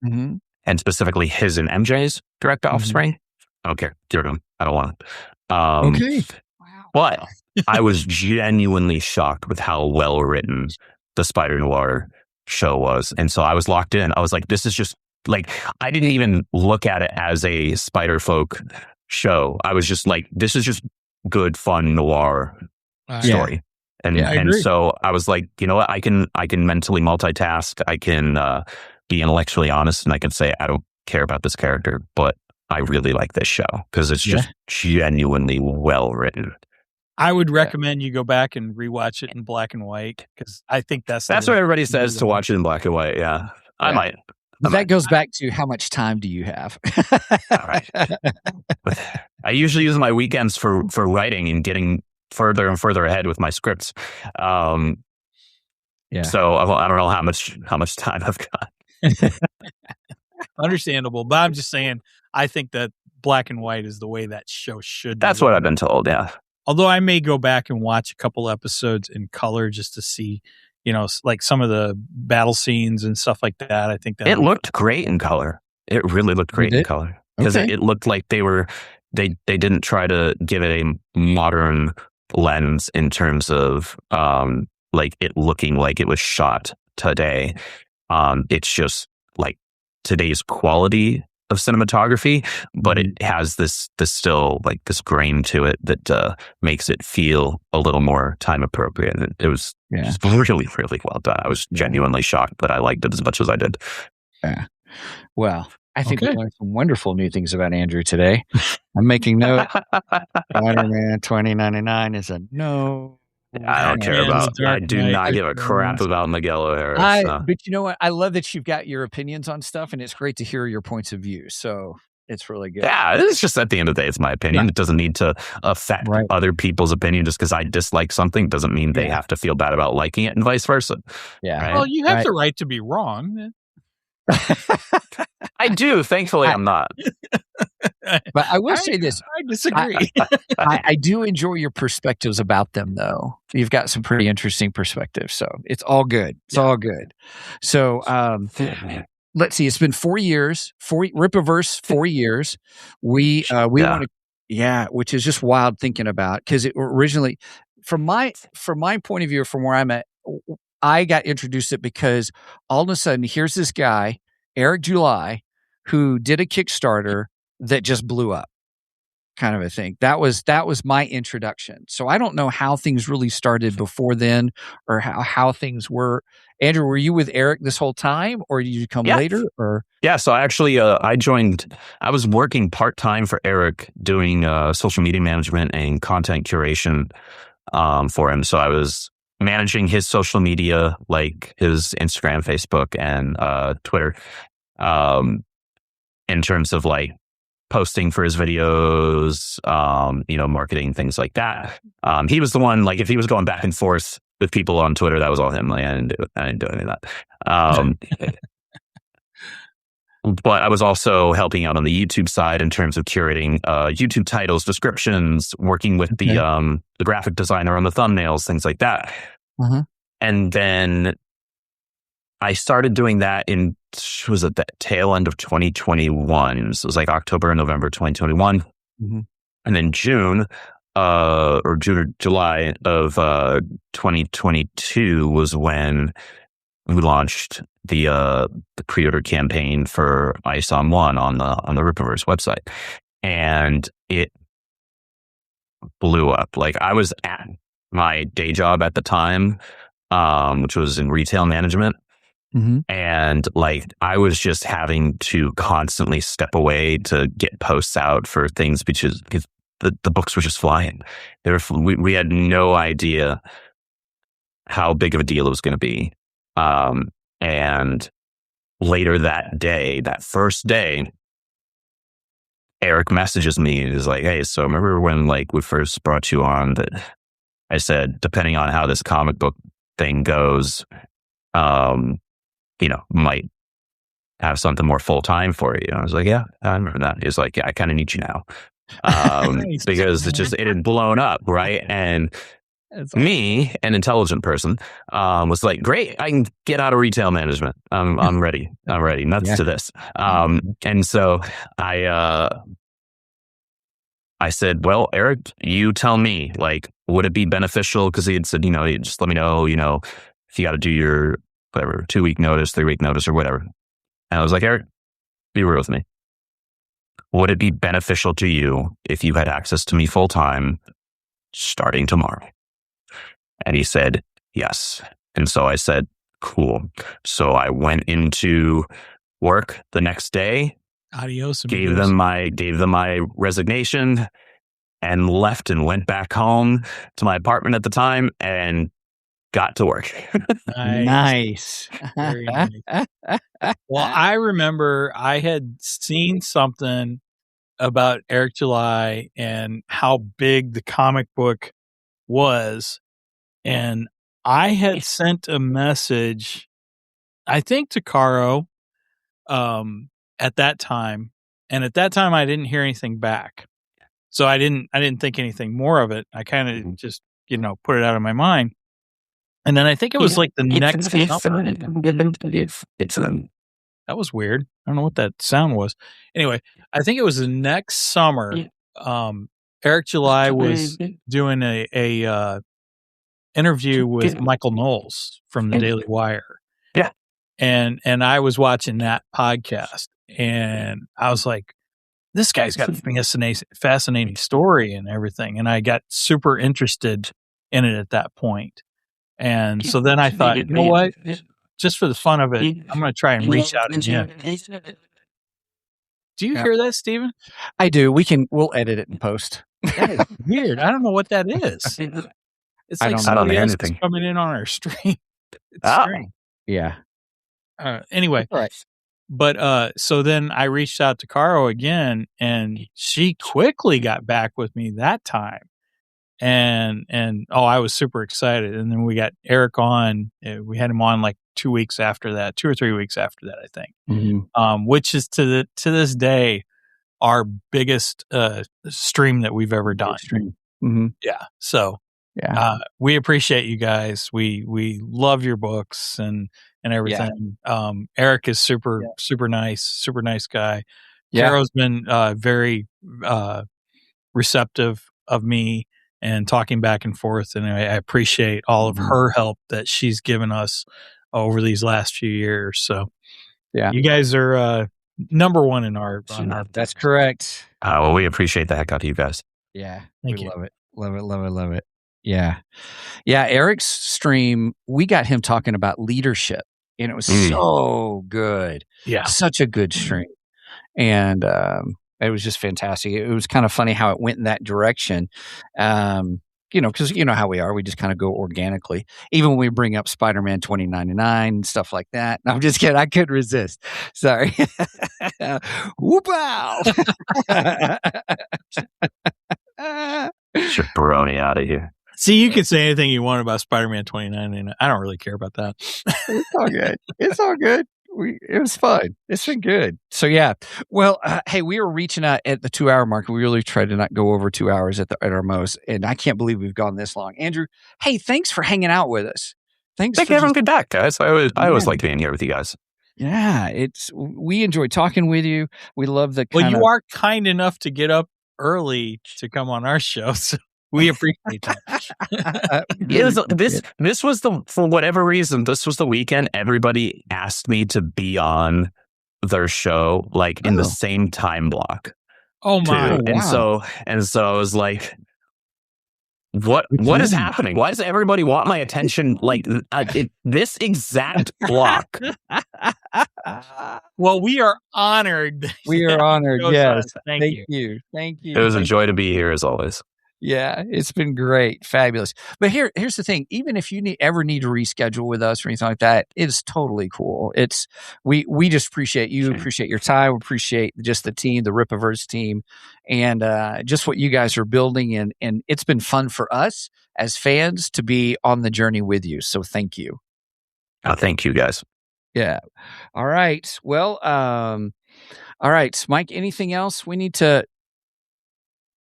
Mm-hmm. and specifically his and MJ's direct offspring, I don't care. Give it to him. I don't want it. Okay. Wow. But I was genuinely shocked with how well written the Spider Noir show was. And so I was locked in. I was like, this is just like, I didn't even look at it as a Spider Folk show. I was just like, this is just good, fun noir story. And I and agree. so I was like, you know what? I can mentally multitask. I can be intellectually honest, and I can say I don't care about this character, but I really like this show because it's just genuinely well written. I would recommend you go back and rewatch it in black and white because I think that's what everybody says to watch it in black and white. Yeah, I might. But that goes back to how much time do you have? All right. I usually use my weekends for writing and getting further and further ahead with my scripts. So I don't know how much time I've got. Understandable, but I'm just saying I think that black and white is the way that show should be. That's what I've been told. Yeah. Although I may go back and watch a couple episodes in color just to see, like some of the battle scenes and stuff like that. I think that it looked great in color. It really looked great in color because it looked like they didn't try to give it a modern lens in terms of like it looking like it was shot today. It's just like today's quality of cinematography, but it has this still like this grain to it that makes it feel a little more time appropriate. It was just really, really well done. I was genuinely shocked, but I liked it as much as I did. Yeah. Well, I think we learned some wonderful new things about Andrew today. I'm making note. Spider-Man 2099 is a no. I don't care about. I do not give a crap about Miguel O'Hara. But you know what? I love that you've got your opinions on stuff, and it's great to hear your points of view. So it's really good. Yeah, it's just at the end of the day, it's my opinion. Yeah. It doesn't need to affect other people's opinion. Just because I dislike something doesn't mean they have to feel bad about liking it, and vice versa. Yeah. Right? Well, you have the right to be wrong. I do. Thankfully, I'm not. But I will say this. I disagree. I do enjoy your perspectives about them, though. You've got some pretty interesting perspectives. So it's all good. It's all good. So let's see. It's been 4 years. Rippaverse, 4 years. We want to, which is just wild thinking about because it originally, from my point of view, from where I'm at, I got introduced to it because all of a sudden, here's this guy, Eric July, who did a Kickstarter that just blew up, kind of a thing. That was my introduction. So I don't know how things really started before then, or how things were. Andrew, were you with Eric this whole time, or did you come later? Or so actually, I joined. I was working part-time for Eric, doing social media management and content curation for him. So I was managing his social media, like his Instagram, Facebook, and Twitter, in terms of like posting for his videos, marketing, things like that. He was the one, like, if he was going back and forth with people on Twitter, that was all him. Like, I didn't do any of that. But I was also helping out on the YouTube side in terms of curating YouTube titles, descriptions, working with the graphic designer on the thumbnails, things like that. And then I started doing that was at the tail end of 2021. So it was like October and November 2021. Mhm. And then June or July of 2022 was when we launched the pre-order campaign for Ice on One on the Rippaverse website, and it blew up. Like, I was at my day job at the time, which was in retail management. Mhm. And like, I was just having to constantly step away to get posts out for things because the books were just flying. We had no idea how big of a deal it was going to be. And later that day, that first day, Eric messages me and is like, "Hey, so remember when like we first brought you on that I said, depending on how this comic book thing goes, might have something more full time for you." I was like, "Yeah, I remember that." He's like, "Yeah, I kind of need you now." Nice. Because it had blown up, right? And me, an intelligent person, was like, "Great, I can get out of retail management. I'm ready. I'm ready. Nuts to this." And so I said, "Well, Eric, you tell me, like, would it be beneficial?" Because he had said, just let me know, if you got to do your whatever 2-week notice, 3-week notice, or whatever. And I was like, "Eric, be real with me. Would it be beneficial to you if you had access to me full time starting tomorrow?" And he said, "Yes." And so I said, "Cool." So I went into work the next day, Adios. gave them my resignation, and left and went back home to my apartment at the time and got to work. Nice. Very nice. Well, I remember I had seen something about Eric July and how big the comic book was. And I had sent a message, I think to Caro, at that time. And at that time I didn't hear anything back. So I didn't think anything more of it. I kind of just, put it out of my mind. And then I think it was like the next that was weird. I don't know what that sound was. Anyway, I think it was the next summer. Eric July was doing a interview with Michael Knowles from the Daily Wire. Yeah. And I was watching that podcast and I was like, this guy's got a fascinating story and everything. And I got super interested in it at that point. And so then I thought, you know what? Just for the fun of it, I'm going to try and reach out again. Do you hear that, Steven? I do. We'll edit it in post. That is weird. I don't know what that is. It's like somebody else is coming in on our stream. It's strange. Yeah. Anyway, right. But so then I reached out to Caro again, and she quickly got back with me that time. And I was super excited. And then we got Eric on. We had him on like 2 weeks after that, 2 or 3 weeks after that, I think. Mm-hmm. Which is to this day our biggest stream that we've ever done. Mm-hmm. Yeah. So we appreciate you guys. We love your books and everything. Yeah. Eric is super nice guy. Yeah. Caro's been very receptive of me and talking back and forth, and I appreciate all of her help that she's given us over these last few years. So you guys are number one in our that's correct. Well, we appreciate the heck out of you guys. Yeah. Thank you. Love it. Yeah. Eric's stream, we got him talking about leadership, and it was so good. Yeah. Such a good stream. And it was just fantastic. It was kind of funny how it went in that direction. Because you know how we are. We just kind of go organically. Even when we bring up Spider-Man 2099 and stuff like that. No, I'm just kidding. I couldn't resist. Sorry. Whoop-ow! Jabroni out of here. See, you can say anything you want about Spider-Man 2099. I don't really care about that. It's all good. It was fun. It's been good. So yeah. Well, hey, we were reaching out at the 2-hour mark. We really tried to not go over 2 hours at our most, and I can't believe we've gone this long. Andrew, hey, thanks for hanging out with us. Thank you for having me back, guys. I always like being here with you guys. Yeah, we enjoy talking with you. We love the. Well, you are kind enough to get up early to come on our show, so we appreciate that. It was this was for whatever reason, this was the weekend everybody asked me to be on their show, like in the same time block. Oh my! Too. And so I was like, what is happening? Why does everybody want my attention like this exact block? Well, we are honored. We are honored. Yes. Thank you. Thank you. It was a joy to be here as always. Yeah, it's been great. Fabulous. But here's the thing. Even if you ever need to reschedule with us or anything like that, it's totally cool. We just appreciate you, appreciate your time, we appreciate just the team, the Rippaverse team, and just what you guys are building. And it's been fun for us as fans to be on the journey with you. So thank you. Thank you, guys. Yeah. All right. Well, all right, Mike, anything else we need to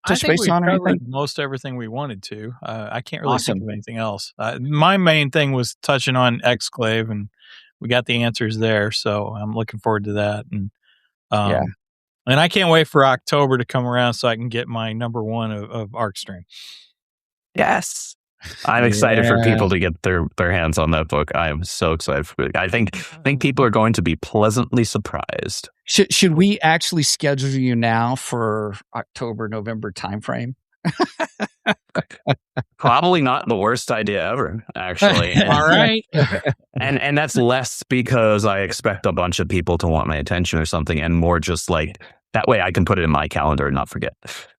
I think we on covered anything? most everything we wanted to. I can't really Awesome. think of anything else. My main thing was touching on Exclave, and we got the answers there. So I'm looking forward to that. And and I can't wait for October to come around so I can get my number one of Arcstream. Yes. I'm excited for people to get their hands on that book. I am so excited for it. I think people are going to be pleasantly surprised. Should we actually schedule you now for October, November timeframe? Probably not the worst idea ever, actually. All right. And that's less because I expect a bunch of people to want my attention or something, and more just like that way I can put it in my calendar and not forget.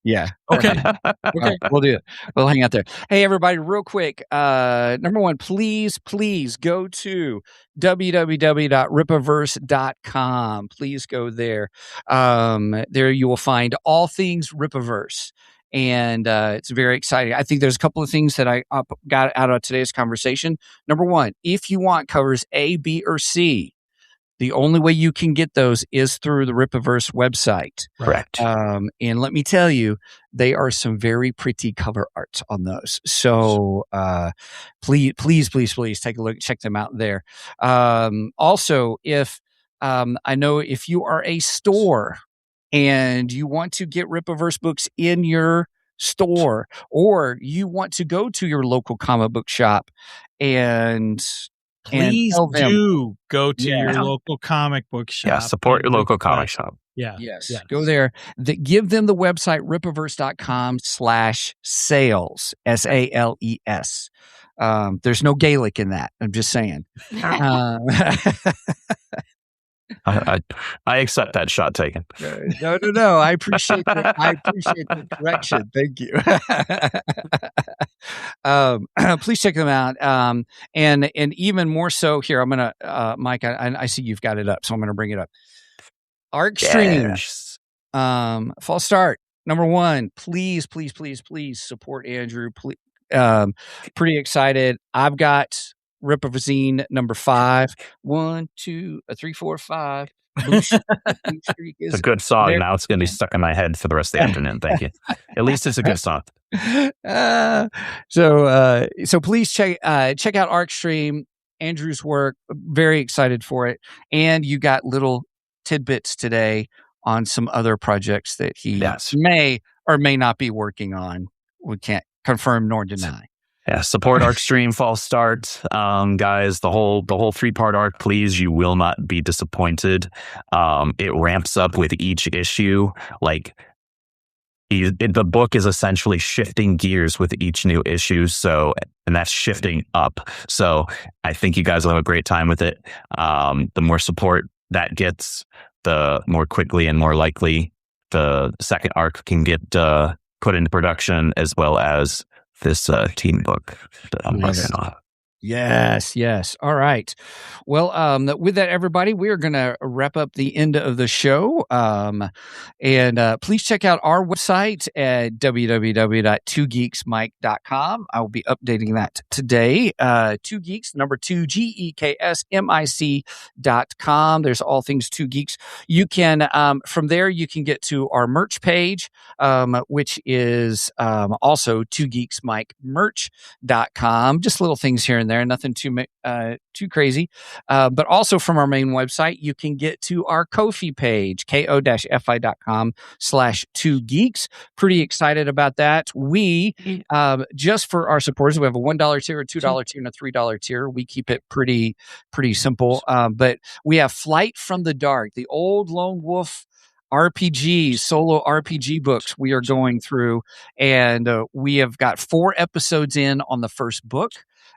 Yeah. Okay. Okay. We'll do it. We'll hang out there. Hey, everybody, real quick. Number one, please go to www.rippaverse.com. Please go there. There you will find all things Rippaverse. And it's very exciting. I think there's a couple of things that I got out of today's conversation. Number one, if you want covers A, B, or C, the only way you can get those is through the Rippaverse website. Correct. And let me tell you, they are some very pretty cover arts on those. So please take a look, check them out there. Also, if I know if you are a store and you want to get Rippaverse books in your store, or you want to go to your local comic book shop and please do go to your local comic book shop. Yeah, support your local comic shop. Yeah. Yes. Go there. Give them the website, rippaverse.com/sales, SALES. There's no Gaelic in that. I'm just saying. I accept that shot taken. No. I appreciate the correction. Thank you. Please check them out. And even more so here, I'm gonna Mike, I see you've got it up, so I'm gonna bring it up. Arcstream. False start. Number one, please support Andrew. Please, pretty excited. I've got Rippaverse number 5. 1, 2, 3, 4, 5. It's a good song. There. Now it's going to be stuck in my head for the rest of the afternoon. Thank you. At least it's a good song. So please check out Arcstream, Andrew's work. Very excited for it. And you got little tidbits today on some other projects that he may or may not be working on. We can't confirm nor deny. Yeah, support Arcstream, false start. Guys, the whole 3-part arc, please, you will not be disappointed. It ramps up with each issue. Like, the book is essentially shifting gears with each new issue, and that's shifting up. So I think you guys will have a great time with it. The more support that gets, the more quickly and more likely the second arc can get put into production, as well as this team book that I'm working on. Yes. All right. Well, with that, everybody, we're going to wrap up the end of the show. And please check out our website at www.2geeksmike.com. I will be updating that today. 2geeks, number 2, GEKSMIC.com. There's all things 2 Geeks. You can, from there, you can get to our merch page, which is also 2geeksmikemerch.com. Just little things here and there there. Nothing too crazy. But also from our main website, you can get to our Ko-fi page, ko-fi.com/2geeks. Pretty excited about that. We, just for our supporters, we have a $1 tier, a $2 tier, and a $3 tier. We keep it pretty simple. But we have Flight from the Dark, the old Lone Wolf RPG, solo RPG books we are going through. And we have got 4 episodes in on the first book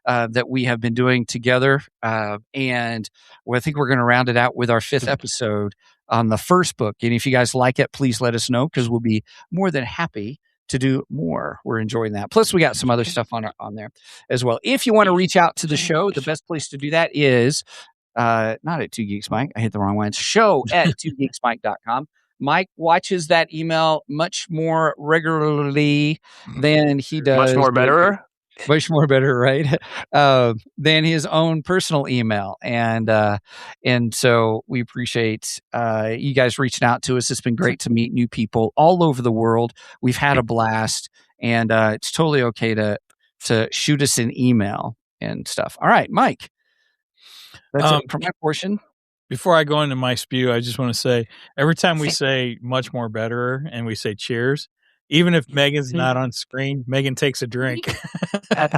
that we have been doing together. And I think we're going to round it out with our 5th episode on the first book. And if you guys like it, please let us know, because we'll be more than happy to do more. We're enjoying that. Plus, we got some other stuff on there as well. If you want to reach out to the show, the best place to do that is not at 2Geeks Mike. I hit the wrong one. It's show at 2geeksmike.com. Mike watches that email much more regularly than he does. Much more better, right? Than his own personal email. And so we appreciate you guys reaching out to us. It's been great to meet new people all over the world. We've had a blast, and it's totally okay to shoot us an email and stuff. All right, Mike. That's it for my portion. Before I go into my spew, I just want to say, every time we say much more better and we say cheers, even if Megan's not on screen, Megan takes a drink.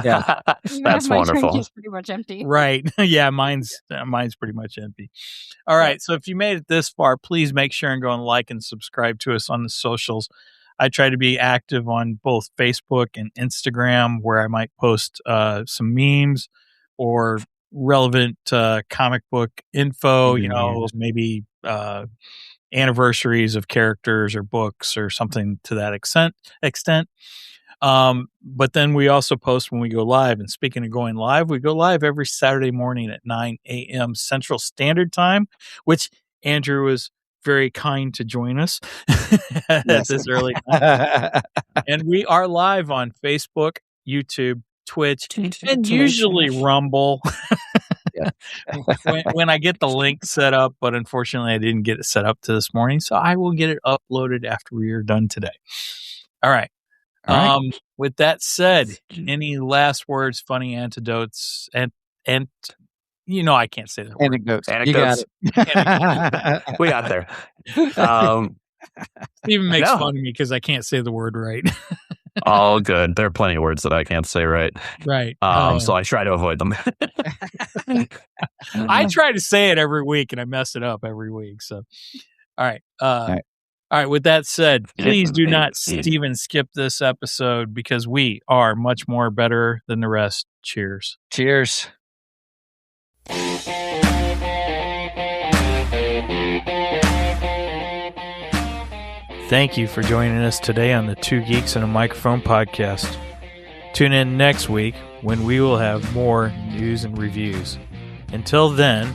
Yeah, that's my wonderful. drink is pretty much empty. Right. Yeah, mine's pretty much empty. All right. So if you made it this far, please make sure and go and like and subscribe to us on the socials. I try to be active on both Facebook and Instagram, where I might post some memes or relevant comic book info, maybe anniversaries of characters or books or something to that extent. But then we also post when we go live. And speaking of going live, we go live every Saturday morning at 9 a.m. Central Standard Time, which Andrew was very kind to join us at this early time. And we are live on Facebook, YouTube, Twitch, and usually Rumble. when I get the link set up, but unfortunately I didn't get it set up to this morning, so I will get it uploaded after we are done today. All right. With that said, any last words, funny anecdotes, and I can't say that word. Anecdotes. You got it. We got there. Steven makes fun of me because I can't say the word right. All good. There are plenty of words that I can't say right. Right. So I try to avoid them. I try to say it every week and I mess it up every week. So, all right. All right. With that said, please do not Steven skip this episode, because we are much more better than the rest. Cheers. Cheers. Thank you for joining us today on the Two Geeks and a Microphone podcast. Tune in next week when we will have more news and reviews. Until then,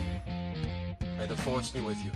may the force be with you.